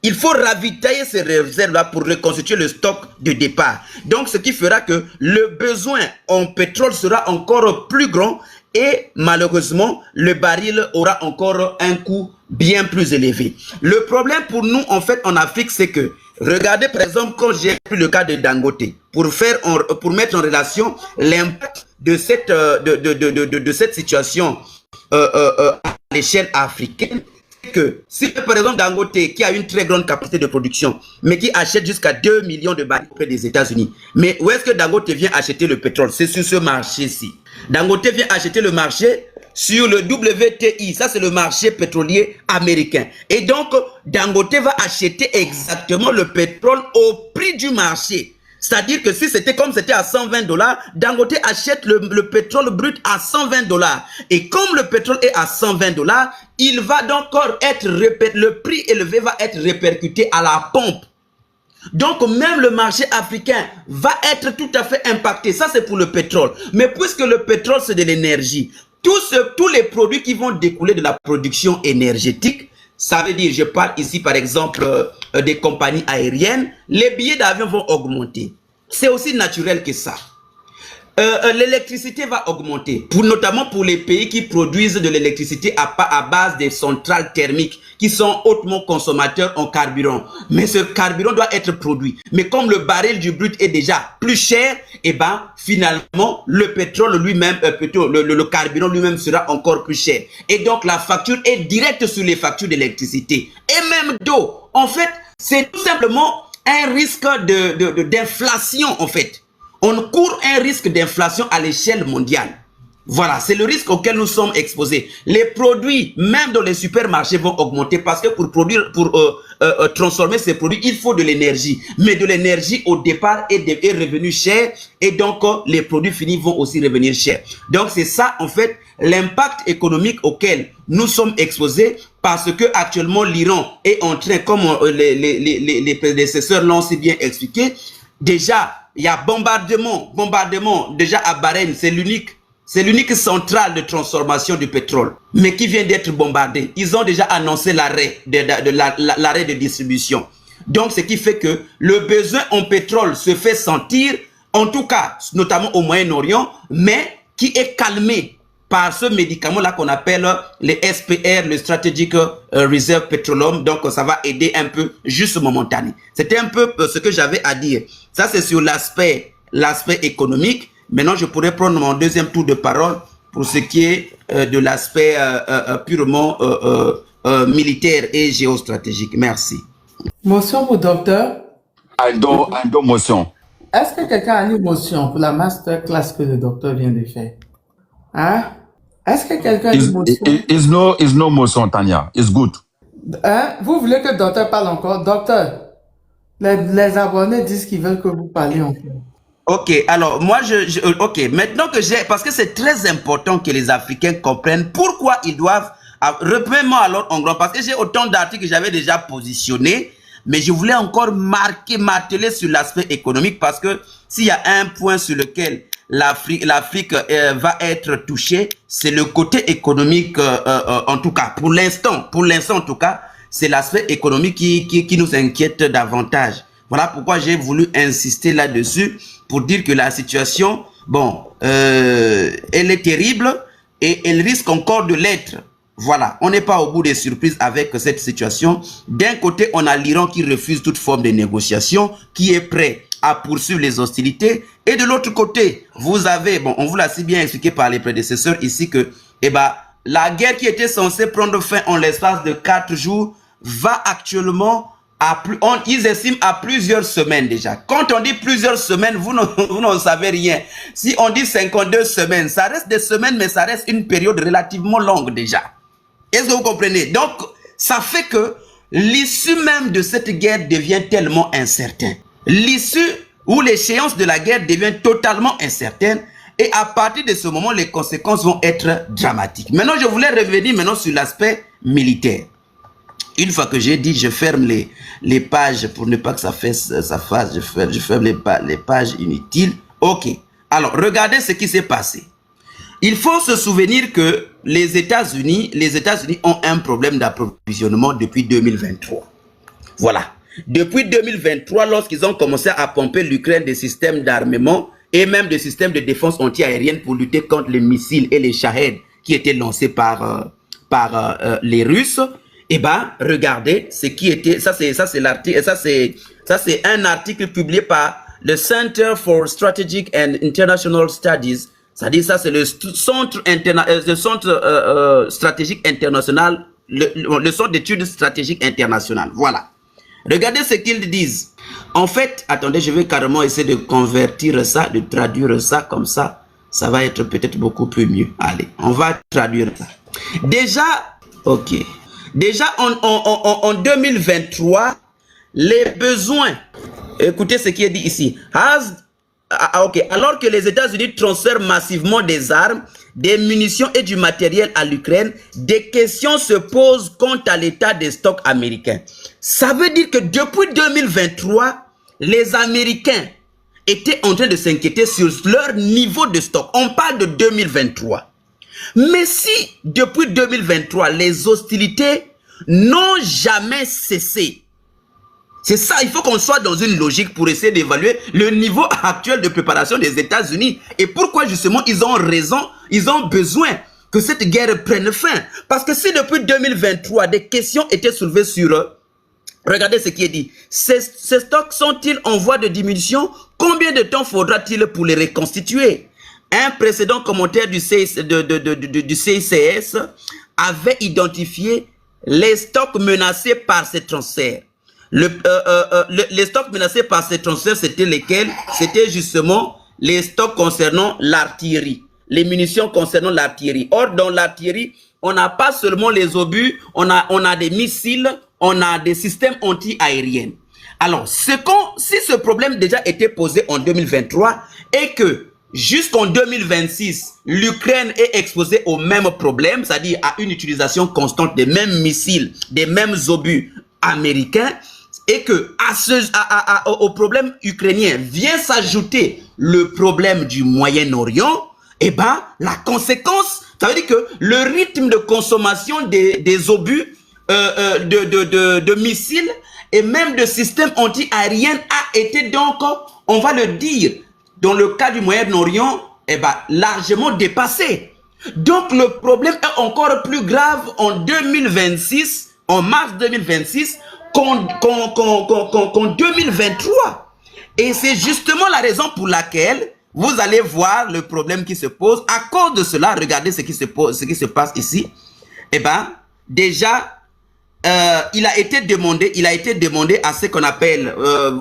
Il faut ravitailler ces réserves-là pour reconstituer le stock de départ. Donc, ce qui fera que le besoin en pétrole sera encore plus grand et malheureusement, le baril aura encore un coût bien plus élevé. Le problème pour nous, en fait, en Afrique, c'est que, regardez par exemple, quand j'ai pris le cas de Dangote, pour mettre en relation l'impact de cette situation à l'échelle africaine, que si par exemple Dangote, qui a une très grande capacité de production, mais qui achète jusqu'à 2 millions de barils auprès des États-Unis, mais où est-ce que Dangote vient acheter le pétrole? C'est sur ce marché-ci. Dangote vient acheter le marché sur le WTI, ça c'est le marché pétrolier américain. Et donc, Dangote va acheter exactement le pétrole au prix du marché. C'est-à-dire que si c'était comme c'était à 120 $, Dangote achète le pétrole brut à 120 $. Et comme le pétrole est à 120 $, il va donc être le prix élevé va être répercuté à la pompe. Donc même le marché africain va être tout à fait impacté. Ça c'est pour le pétrole. Mais puisque le pétrole c'est de l'énergie, tous les produits qui vont découler de la production énergétique, ça veut dire, je parle ici par exemple des compagnies aériennes, les billets d'avion vont augmenter. C'est aussi naturel que ça. L'électricité va augmenter, notamment pour les pays qui produisent de l'électricité à base des centrales thermiques qui sont hautement consommateurs en carburant. Mais ce carburant doit être produit. Mais comme le baril du brut est déjà plus cher, et ben finalement le pétrole lui-même, plutôt le carburant lui-même sera encore plus cher. Et donc la facture est directe sur les factures d'électricité et même d'eau. En fait, c'est tout simplement un risque d'inflation en fait. On court un risque d'inflation à l'échelle mondiale. Voilà, c'est le risque auquel nous sommes exposés. Les produits, même dans les supermarchés, vont augmenter parce que pour transformer ces produits, il faut de l'énergie. Mais de l'énergie, au départ, est revenu cher et donc les produits finis vont aussi revenir cher. Donc c'est ça, en fait, l'impact économique auquel nous sommes exposés parce que actuellement l'Iran est en train, comme les prédécesseurs l'ont si bien expliqué, déjà, il y a bombardement, déjà à Bahreïn, c'est l'unique centrale de transformation du pétrole, mais qui vient d'être bombardée. Ils ont déjà annoncé l'arrêt de distribution. Donc, ce qui fait que le besoin en pétrole se fait sentir, en tout cas, notamment au Moyen-Orient, mais qui est calmé par ce médicament-là qu'on appelle les SPR, le Strategic Reserve Petroleum. Donc, ça va aider un peu, juste momentané. C'était un peu ce que j'avais à dire. Ça, c'est sur l'aspect l'aspect économique. Maintenant, je pourrais prendre mon deuxième tour de parole pour ce qui est de l'aspect purement militaire et géostratégique. Merci. Motion pour docteur. Ando motion. Est-ce que quelqu'un a une motion pour la masterclass que le docteur vient de faire? Hein? Est-ce que quelqu'un a une motion? Is no motion, Tanya. It's good. Hein? Vous voulez que le docteur parle encore? Docteur, les abonnés disent qu'ils veulent que vous parliez encore. Ok, alors moi, ok, maintenant que parce que c'est très important que les Africains comprennent pourquoi ils doivent, reprenez-moi alors en grand, parce que j'ai autant d'articles que j'avais déjà positionnés, mais je voulais encore marteler sur l'aspect économique, parce que s'il y a un point sur lequel l'Afrique va être touchée, c'est le côté économique, en tout cas, pour l'instant en tout cas, c'est l'aspect économique qui nous inquiète davantage. Voilà pourquoi j'ai voulu insister là-dessus, pour dire que la situation, bon, elle est terrible et elle risque encore de l'être. Voilà, on n'est pas au bout des surprises avec cette situation. D'un côté, on a l'Iran qui refuse toute forme de négociation, qui est prêt à poursuivre les hostilités. Et de l'autre côté, vous avez, bon, on vous l'a si bien expliqué par les prédécesseurs ici que, eh ben, la guerre qui était censée prendre fin en l'espace de 4 jours va actuellement ils estiment à plusieurs semaines déjà. Quand on dit plusieurs semaines, vous n'en savez rien. Si on dit 52 semaines, ça reste des semaines, mais ça reste une période relativement longue déjà. Est-ce que vous comprenez? Donc, ça fait que l'issue même de cette guerre devient tellement incertaine. L'issue ou l'échéance de la guerre devient totalement incertaine. Et à partir de ce moment, les conséquences vont être dramatiques. Maintenant, je voulais revenir maintenant sur l'aspect militaire. Une fois que j'ai dit, je ferme les pages pour ne pas que ça fasse, je ferme les pages inutiles. Ok. Alors, regardez ce qui s'est passé. Il faut se souvenir que les États-Unis ont un problème d'approvisionnement depuis 2023. Voilà. Depuis 2023, lorsqu'ils ont commencé à pomper l'Ukraine des systèmes d'armement et même des systèmes de défense anti-aérienne pour lutter contre les missiles et les Shahed qui étaient lancés par les Russes. Eh ben, regardez ce qui était, ça c'est l'article, ça c'est un article publié par le Center for Strategic and International Studies. C'est-à-dire ça c'est le centre stratégique international, le centre d'études stratégiques internationales. Voilà. Regardez ce qu'ils disent. En fait, attendez, je vais carrément essayer de convertir ça, de traduire ça comme ça. Ça va être peut-être beaucoup plus mieux. Allez, on va traduire ça. Déjà, ok. Déjà en 2023, les besoins, écoutez ce qui est dit ici, alors que les États-Unis transfèrent massivement des armes, des munitions et du matériel à l'Ukraine, des questions se posent quant à l'état des stocks américains. Ça veut dire que depuis 2023, les Américains étaient en train de s'inquiéter sur leur niveau de stock. On parle de 2023. Mais si, depuis 2023, les hostilités n'ont jamais cessé, c'est ça, il faut qu'on soit dans une logique pour essayer d'évaluer le niveau actuel de préparation des États-Unis. Et pourquoi justement ils ont raison, ils ont besoin que cette guerre prenne fin. Parce que si depuis 2023, des questions étaient soulevées sur eux, regardez ce qui est dit. Ces stocks sont-ils en voie de diminution? Combien de temps faudra-t-il pour les reconstituer? Un précédent commentaire du CICS avait identifié les stocks menacés par ces transferts. Les stocks menacés par ces transferts, c'était lesquels? C'était justement les stocks concernant l'artillerie, les munitions concernant l'artillerie. Or, dans l'artillerie, on n'a pas seulement les obus, on a des missiles, on a des systèmes anti-aériens. Alors, si ce problème déjà était posé en 2023 et que jusqu'en 2026, l'Ukraine est exposée au même problème, c'est-à-dire à une utilisation constante des mêmes missiles, des mêmes obus américains, et que au problème ukrainien vient s'ajouter le problème du Moyen-Orient, eh ben, la conséquence, ça veut dire que le rythme de consommation des obus, de missiles et même de systèmes anti-aériens a été donc, on va le dire, dans le cas du Moyen-Orient, eh ben, largement dépassé. Donc le problème est encore plus grave en 2026, en mars 2026, qu'en 2023. Et c'est justement la raison pour laquelle vous allez voir le problème qui se pose. À cause de cela, regardez ce qui se passe ici. Eh bien, déjà, il a été demandé à ce qu'on appelle,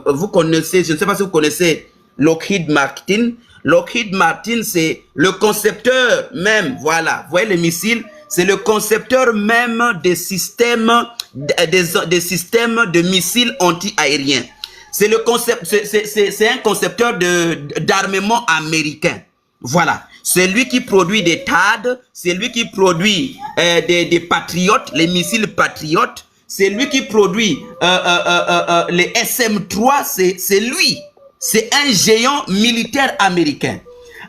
vous connaissez, je ne sais pas si vous connaissez Lockheed Martin. Lockheed Martin, c'est le concepteur même, voilà, vous voyez les missiles, c'est le concepteur même des systèmes de missiles anti-aériens. C'est un concepteur d'armement américain. Voilà. C'est lui qui produit des THAAD, c'est lui qui produit des patriotes, les missiles patriotes, c'est lui qui produit les SM-3, c'est lui. C'est un géant militaire américain.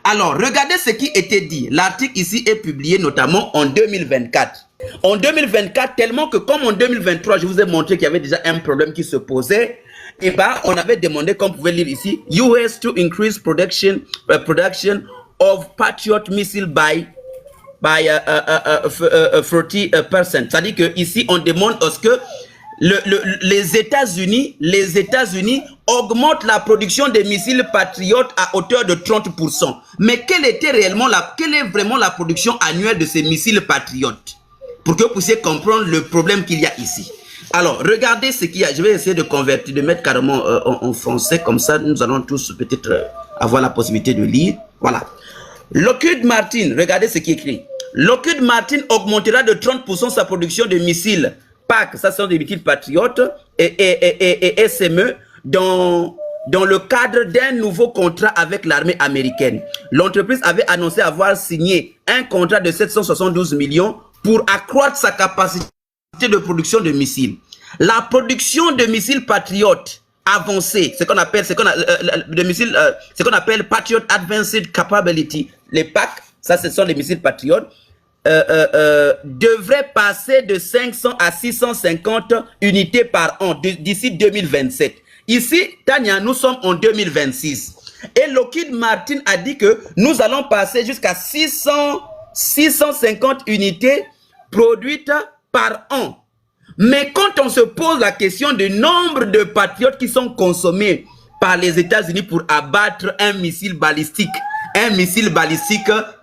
Alors, regardez ce qui était dit. L'article ici est publié notamment en 2024. En 2024, tellement que comme en 2023, je vous ai montré qu'il y avait déjà un problème qui se posait, et ben, on avait demandé, comme vous pouvez lire ici, US to increase production of Patriot missile by 30%. C'est-à-dire que ici, on demande à ce que les États-Unis augmentent la production des missiles patriotes à hauteur de 30%. Mais quelle est vraiment la production annuelle de ces missiles patriotes? Pour que vous puissiez comprendre le problème qu'il y a ici. Alors, regardez ce qu'il y a. Je vais essayer de convertir, de mettre carrément en français. Comme ça, nous allons tous peut-être avoir la possibilité de lire. Voilà. Lockheed Martin, regardez ce qui est écrit. Lockheed Martin augmentera de 30% sa production de missiles PAC, ça sont des missiles patriotes, et SME dans le cadre d'un nouveau contrat avec l'armée américaine. L'entreprise avait annoncé avoir signé un contrat de 772 millions pour accroître sa capacité de production de missiles. La production de missiles patriotes avancés, ce qu'on appelle Patriot Advanced Capability, les PAC, ça ce sont les missiles patriotes, devrait passer de 500 à 650 unités par an d'ici 2027. Ici, Tania, nous sommes en 2026. Et Lockheed Martin a dit que nous allons passer jusqu'à 650 unités produites par an. Mais quand on se pose la question du nombre de patriotes qui sont consommés par les États-Unis pour abattre un missile balistique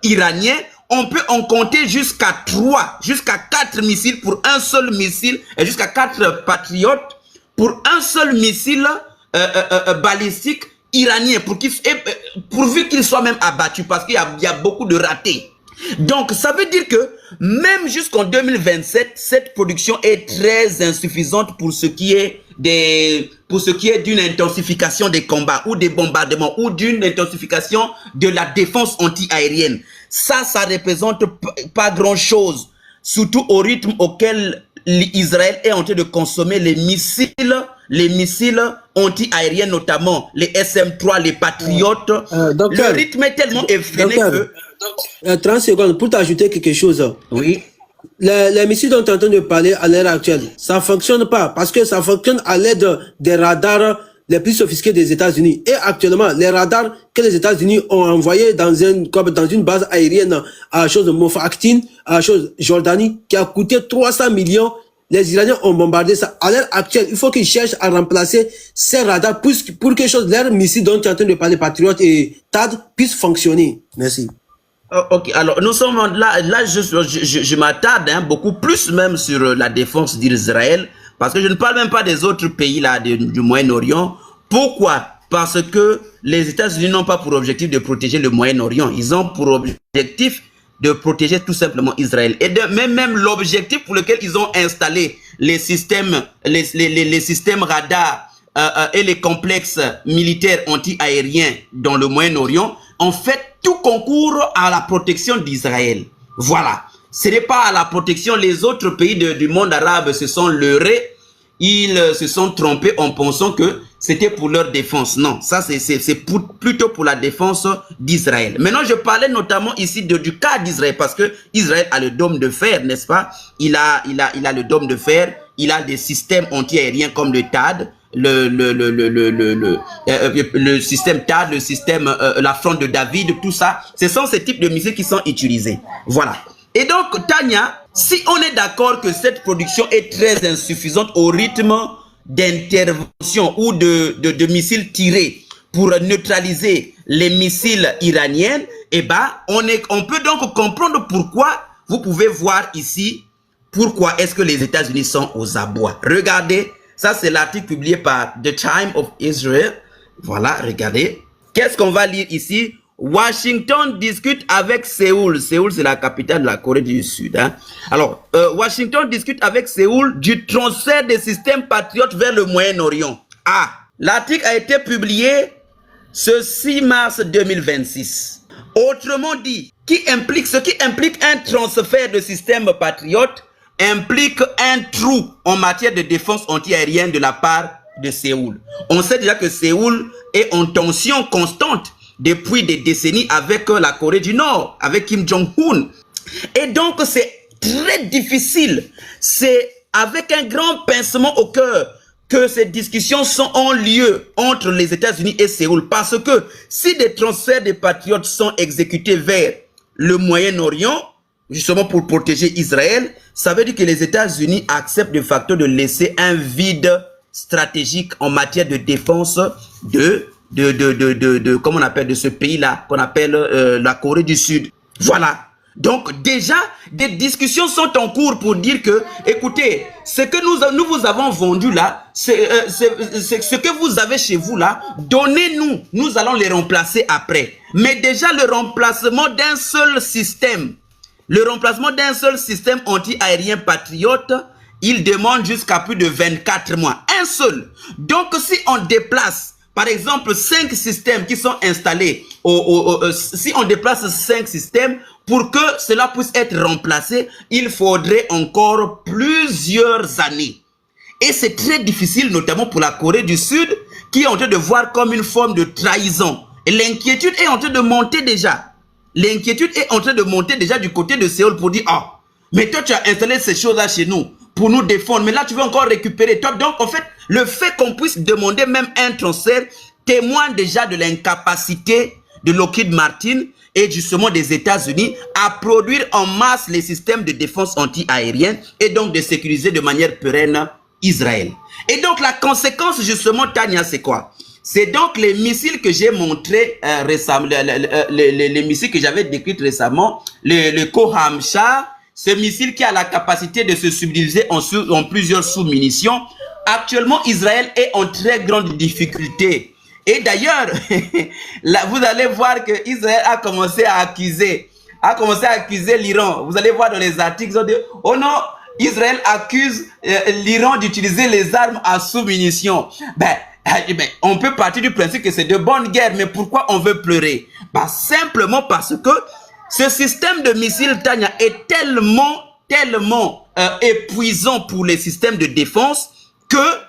iranien, on peut en compter jusqu'à 3, jusqu'à 4 missiles pour un seul missile et jusqu'à 4 patriotes pour un seul missile balistique iranien pourvu qu'il soit même abattu parce qu'il y a beaucoup de ratés. Donc, ça veut dire que même jusqu'en 2027, cette production est très insuffisante pour ce qui est d'une intensification des combats ou des bombardements ou d'une intensification de la défense anti-aérienne. Ça représente pas grand-chose, surtout au rythme auquel Israël est en train de consommer les missiles anti-aériens, notamment les SM-3, les Patriotes. Le rythme est tellement effréné que... 30 secondes, pour t'ajouter quelque chose. Oui. Les missiles dont tu es en train de parler à l'heure actuelle, ça ne fonctionne pas parce que ça fonctionne à l'aide des radars les plus sophistiqués des États-Unis. Et actuellement, les radars que les États-Unis ont envoyés dans une base aérienne à chose de Mofakhtin, à chose Jordanie, qui a coûté 300 millions, les Iraniens ont bombardé ça. À l'heure actuelle, il faut qu'ils cherchent à remplacer ces radars pour que leurs missiles dont tu es en train de parler, Patriot et THAAD, puissent fonctionner. Merci. Ok, alors nous sommes là je m'attarde beaucoup plus même sur la défense d'Israël, parce que je ne parle même pas des autres pays là du Moyen-Orient. Pourquoi? Parce que les États-Unis n'ont pas pour objectif de protéger le Moyen-Orient, ils ont pour objectif de protéger tout simplement Israël. Et même l'objectif pour lequel ils ont installé les systèmes radars et les complexes militaires anti-aériens dans le Moyen-Orient, en fait, tout concourt à la protection d'Israël. Voilà. Ce n'est pas à la protection. Les autres pays du monde arabe se sont leurrés. Ils se sont trompés en pensant que c'était pour leur défense. Non, ça c'est plutôt pour la défense d'Israël. Maintenant, je parlais notamment ici du cas d'Israël, parce que Israël a le dôme de fer, n'est-ce pas? Il a le dôme de fer, il a des systèmes anti-aériens comme le THAAD, le système THAAD, le système la fronde de David, tout ça. Ce sont ces types de missiles qui sont utilisés. Voilà. Et donc, Tania, si on est d'accord que cette production est très insuffisante au rythme d'intervention ou de missiles tirés pour neutraliser les missiles iraniens, eh ben, on peut donc comprendre pourquoi, vous pouvez voir ici, pourquoi est-ce que les États-Unis sont aux abois. Regardez, ça c'est l'article publié par The Times of Israel. Voilà, regardez. Qu'est-ce qu'on va lire ici? Washington discute avec Séoul. Séoul, c'est la capitale de la Corée du Sud. Hein. Alors, Washington discute avec Séoul du transfert des systèmes patriotes vers le Moyen-Orient. Ah, l'article a été publié ce 6 mars 2026. Autrement dit, ce qui implique un transfert de systèmes patriotes implique un trou en matière de défense antiaérienne de la part de Séoul. On sait déjà que Séoul est en tension constante depuis des décennies avec la Corée du Nord, avec Kim Jong-un. Et donc, c'est très difficile. C'est avec un grand pincement au cœur que ces discussions ont lieu entre les États-Unis et Séoul. Parce que si des transferts de patriotes sont exécutés vers le Moyen-Orient, justement pour protéger Israël, ça veut dire que les États-Unis acceptent de facto de laisser un vide stratégique en matière de défense comment on appelle, de ce pays-là, qu'on appelle la Corée du Sud. Voilà. Donc déjà, des discussions sont en cours pour dire que, écoutez, ce que nous vous avons vendu là, ce que vous avez chez vous là, donnez-nous, nous allons les remplacer après. Mais déjà le remplacement d'un seul système, anti-aérien patriote, il demande jusqu'à plus de 24 mois. Un seul. Donc si on déplace, par exemple, 5 systèmes qui sont installés, si on déplace 5 systèmes, pour que cela puisse être remplacé, il faudrait encore plusieurs années. Et c'est très difficile, notamment pour la Corée du Sud, qui est en train de voir comme une forme de trahison. Et l'inquiétude est en train de monter déjà. L'inquiétude est en train de monter déjà du côté de Séoul pour dire, ah, mais toi tu as installé ces choses-là chez nous pour nous défendre, mais là tu veux encore récupérer. Toi, donc en fait, le fait qu'on puisse demander même un transfert témoigne déjà de l'incapacité de Lockheed Martin et justement des États-Unis à produire en masse les systèmes de défense anti-aérienne et donc de sécuriser de manière pérenne Israël. Et donc la conséquence justement, Tania, c'est quoi? C'est donc les missiles que j'ai montrés récemment, les missiles que j'avais décrits récemment, le Kohamchar, ce missile qui a la capacité de se subdiviser en plusieurs sous-munitions. Actuellement, Israël est en très grande difficulté. Et d'ailleurs, vous allez voir que Israël a commencé à accuser l'Iran. Vous allez voir dans les articles, ils ont dit, oh non, Israël accuse l'Iran d'utiliser les armes à sous-munitions. On peut partir du principe que c'est de bonne guerre, mais pourquoi on veut pleurer? Simplement parce que ce système de missiles, Tania, est tellement épuisant pour les systèmes de défense que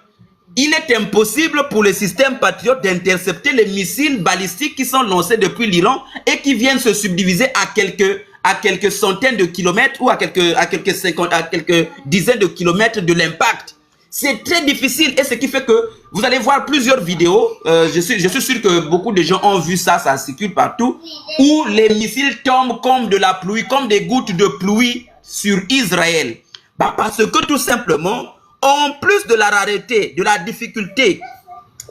il est impossible pour les systèmes patriotes d'intercepter les missiles balistiques qui sont lancés depuis l'Iran et qui viennent se subdiviser à quelques centaines de kilomètres ou à quelques dizaines de kilomètres de l'impact. C'est très difficile et ce qui fait que vous allez voir plusieurs vidéos, je suis sûr que beaucoup de gens ont vu ça, ça circule partout, où les missiles tombent comme de la pluie, comme des gouttes de pluie sur Israël. Parce que tout simplement, en plus de la rareté, de la difficulté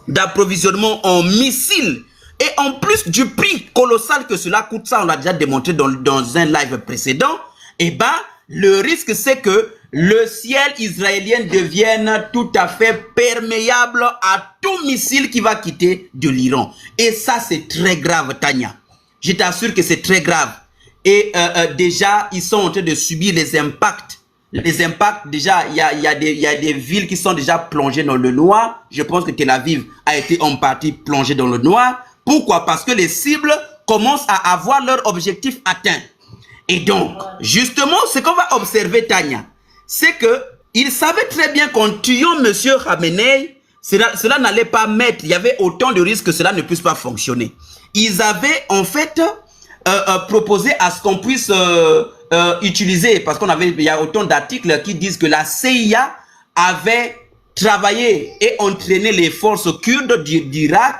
d'approvisionnement en missiles, et en plus du prix colossal que cela coûte, ça on l'a déjà démontré dans un live précédent, le risque c'est que le ciel israélien devienne tout à fait perméable à tout missile qui va quitter de l'Iran. Et ça c'est très grave, Tania. Je t'assure que c'est très grave. Et déjà, ils sont en train de subir les impacts. Les impacts, déjà, il y a des villes qui sont déjà plongées dans le noir. Je pense que Tel Aviv a été en partie plongée dans le noir. Pourquoi? Parce que les cibles commencent à avoir leur objectif atteint. Et donc, justement, ce qu'on va observer, Tania, c'est que ils savaient très bien qu'en tuant M. Khamenei, cela n'allait pas mettre, il y avait autant de risques que cela ne puisse pas fonctionner. Ils avaient en fait proposé à ce qu'on puisse utiliser, parce il y a autant d'articles qui disent que la CIA avait travaillé et entraîné les forces kurdes d'Irak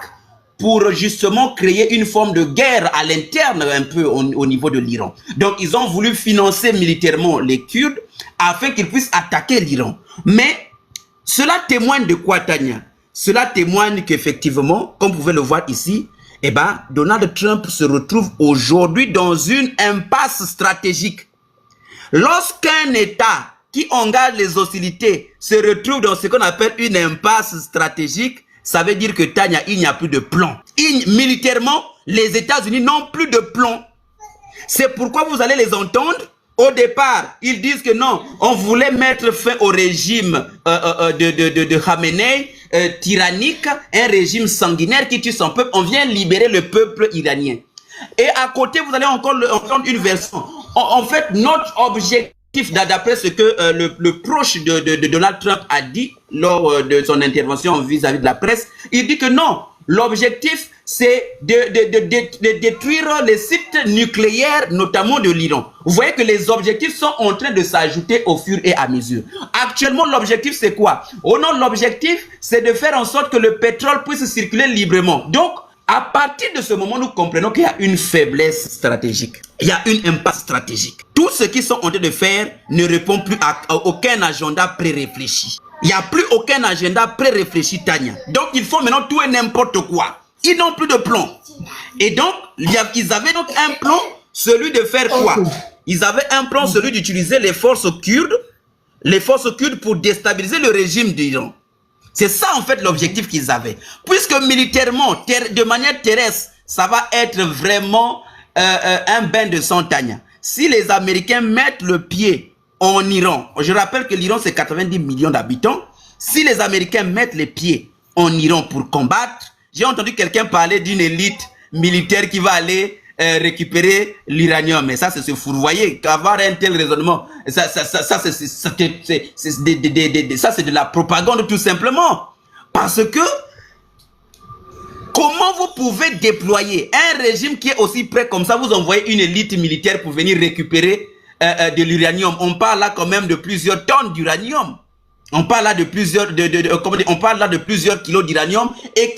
pour justement créer une forme de guerre à l'interne un peu au niveau de l'Iran. Donc ils ont voulu financer militairement les Kurdes afin qu'ils puissent attaquer l'Iran. Mais cela témoigne de quoi, Tania? cela témoigne qu'effectivement, comme vous pouvez le voir ici, eh ben, Donald Trump se retrouve aujourd'hui dans une impasse stratégique. Lorsqu'un État qui engage les hostilités se retrouve dans ce qu'on appelle une impasse stratégique, ça veut dire que Tania, il n'y a plus de plan. Militairement, les États-Unis n'ont plus de plan. C'est pourquoi vous allez les entendre. Au départ, ils disent que non, on voulait mettre fin au régime de Khamenei, tyrannique, un régime sanguinaire qui tue son peuple. On vient libérer le peuple iranien. Et à côté, vous allez encore entendre une version. En fait, notre objectif, d'après ce que le proche de Donald Trump a dit lors de son intervention vis-à-vis de la presse, il dit que non, l'objectif, c'est de détruire les sites nucléaires, notamment de l'Iran. Vous voyez que les objectifs sont en train de s'ajouter au fur et à mesure. Actuellement, l'objectif, c'est quoi? Oh non, l'objectif, c'est de faire en sorte que le pétrole puisse circuler librement. Donc, à partir de ce moment, nous comprenons qu'il y a une faiblesse stratégique. Il y a une impasse stratégique. Tout ce qu'ils sont en train de faire ne répond plus à aucun agenda pré-réfléchi. Il n'y a plus aucun agenda pré-réfléchi, Tania. Donc, ils font maintenant tout et n'importe quoi. Ils n'ont plus de plan. Et donc, ils avaient donc un plan, celui de faire quoi? Ils avaient un plan, celui d'utiliser les forces kurdes pour déstabiliser le régime d'Iran. C'est ça, en fait, l'objectif qu'ils avaient. Puisque militairement, de manière terrestre, ça va être vraiment un bain de sang, Tania. Si les Américains mettent le pied en Iran, je rappelle que l'Iran, c'est 90 millions d'habitants. Si les Américains mettent les pieds en Iran pour combattre, j'ai entendu quelqu'un parler d'une élite militaire qui va aller récupérer l'uranium. Mais ça, c'est se fourvoyer. Qu'avoir un tel raisonnement, ça c'est de la propagande tout simplement. Parce que, comment vous pouvez déployer un régime qui est aussi prêt comme ça, vous envoyez une élite militaire pour venir récupérer de l'uranium? On parle là quand même de plusieurs tonnes d'uranium. On parle là de plusieurs, on parle là de plusieurs kilos d'uranium et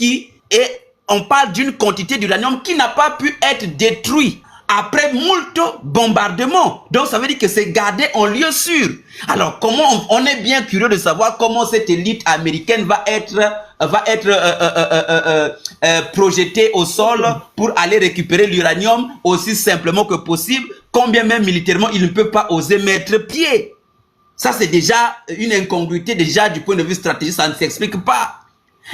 on parle d'une quantité d'uranium qui n'a pas pu être détruit après moult bombardements. Donc ça veut dire que c'est gardé en lieu sûr. Alors comment on est bien curieux de savoir comment cette élite américaine va être projetée au sol pour aller récupérer l'uranium aussi simplement que possible, combien même militairement il ne peut pas oser mettre pied. Ça c'est déjà une incongruité déjà du point de vue stratégique, ça ne s'explique pas.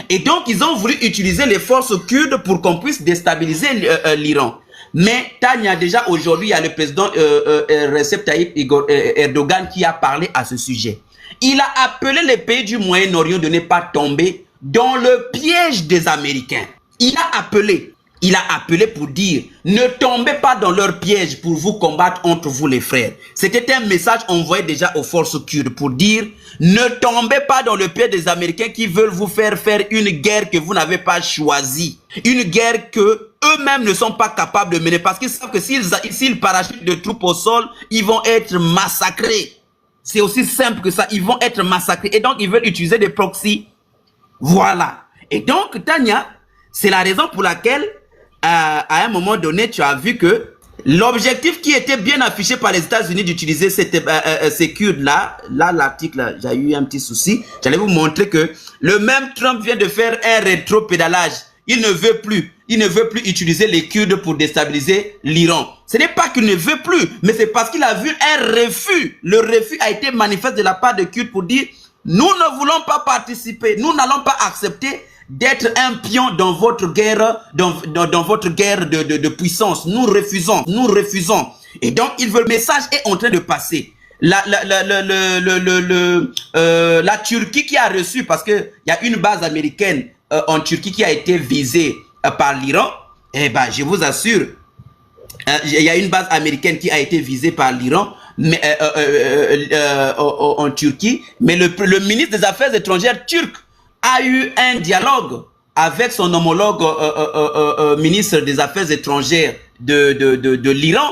Et donc, ils ont voulu utiliser les forces kurdes pour qu'on puisse déstabiliser l'Iran. Mais Tania, déjà aujourd'hui, il y a le président Recep Tayyip Erdogan qui a parlé à ce sujet. Il a appelé les pays du Moyen-Orient de ne pas tomber dans le piège des Américains. Il a appelé pour dire, ne tombez pas dans leur piège pour vous combattre entre vous les frères. C'était un message envoyé déjà aux forces kurdes pour dire, ne tombez pas dans le piège des Américains qui veulent vous faire une guerre que vous n'avez pas choisie. Une guerre que eux-mêmes ne sont pas capables de mener parce qu'ils savent que s'ils parachutent de troupes au sol, ils vont être massacrés. C'est aussi simple que ça, ils vont être massacrés. Et donc, ils veulent utiliser des proxys. Voilà. Et donc, Tania, c'est la raison pour laquelle à un moment donné, tu as vu que l'objectif qui était bien affiché par les États-Unis d'utiliser ces Kurdes-là, l'article, j'ai eu un petit souci, j'allais vous montrer que le même Trump vient de faire un rétro-pédalage. Il ne veut plus utiliser les Kurdes pour déstabiliser l'Iran. Ce n'est pas qu'il ne veut plus, mais c'est parce qu'il a vu un refus. Le refus a été manifeste de la part des Kurdes pour dire, nous ne voulons pas participer, nous n'allons pas accepter d'être un pion dans votre guerre, dans votre guerre de puissance. Nous refusons. Et donc, le message est en train de passer. La Turquie qui a reçu, parce qu'il y a une base américaine en Turquie qui a été visée par l'Iran, eh ben, je vous assure, il y a une base américaine qui a été visée par l'Iran, mais en Turquie, mais le ministre des Affaires étrangères turc a eu un dialogue avec son homologue ministre des Affaires étrangères de l'Iran,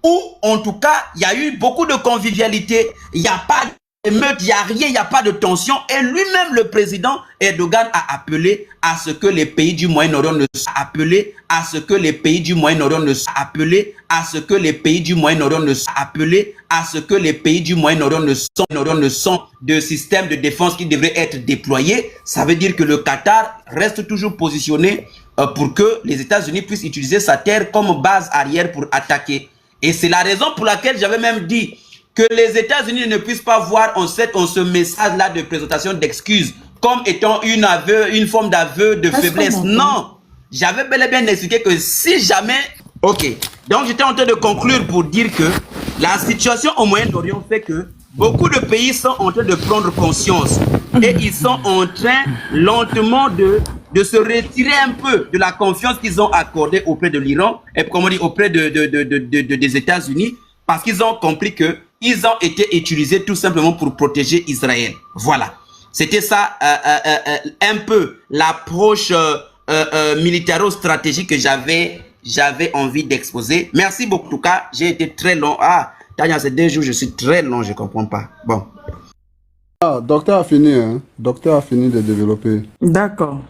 où en tout cas il y a eu beaucoup de convivialité, il n'y a pas émeute, il n'y a rien, il n'y a pas de tension. Et lui-même, le président Erdogan a appelé à ce que les pays du Moyen-Orient ne soient appelés à ce que les pays du Moyen-Orient ne soient appelés à ce que les pays du Moyen-Orient ne soient appelés à ce que les pays du Moyen-Orient ne sont de système de défense qui devrait être déployé. Ça veut dire que le Qatar reste toujours positionné pour que les États-Unis puissent utiliser sa terre comme base arrière pour attaquer. Et c'est la raison pour laquelle j'avais même dit que les États-Unis ne puissent pas voir en ce message-là de présentation d'excuses comme étant une forme d'aveu de faiblesse. Non, j'avais bel et bien expliqué que si jamais... Ok, donc j'étais en train de conclure pour dire que la situation au Moyen-Orient fait que beaucoup de pays sont en train de prendre conscience et ils sont en train lentement de se retirer un peu de la confiance qu'ils ont accordée auprès de l'Iran et comme on dit auprès des États-Unis parce qu'ils ont compris que ils ont été utilisés tout simplement pour protéger Israël. Voilà. C'était ça un peu l'approche militaro-stratégique que j'avais envie d'exposer. Merci beaucoup. En tout cas, j'ai été très long. Ah, Tania, ces 2 jours, je suis très long, je ne comprends pas. Bon. Ah, docteur a fini, hein. Docteur a fini de développer. D'accord.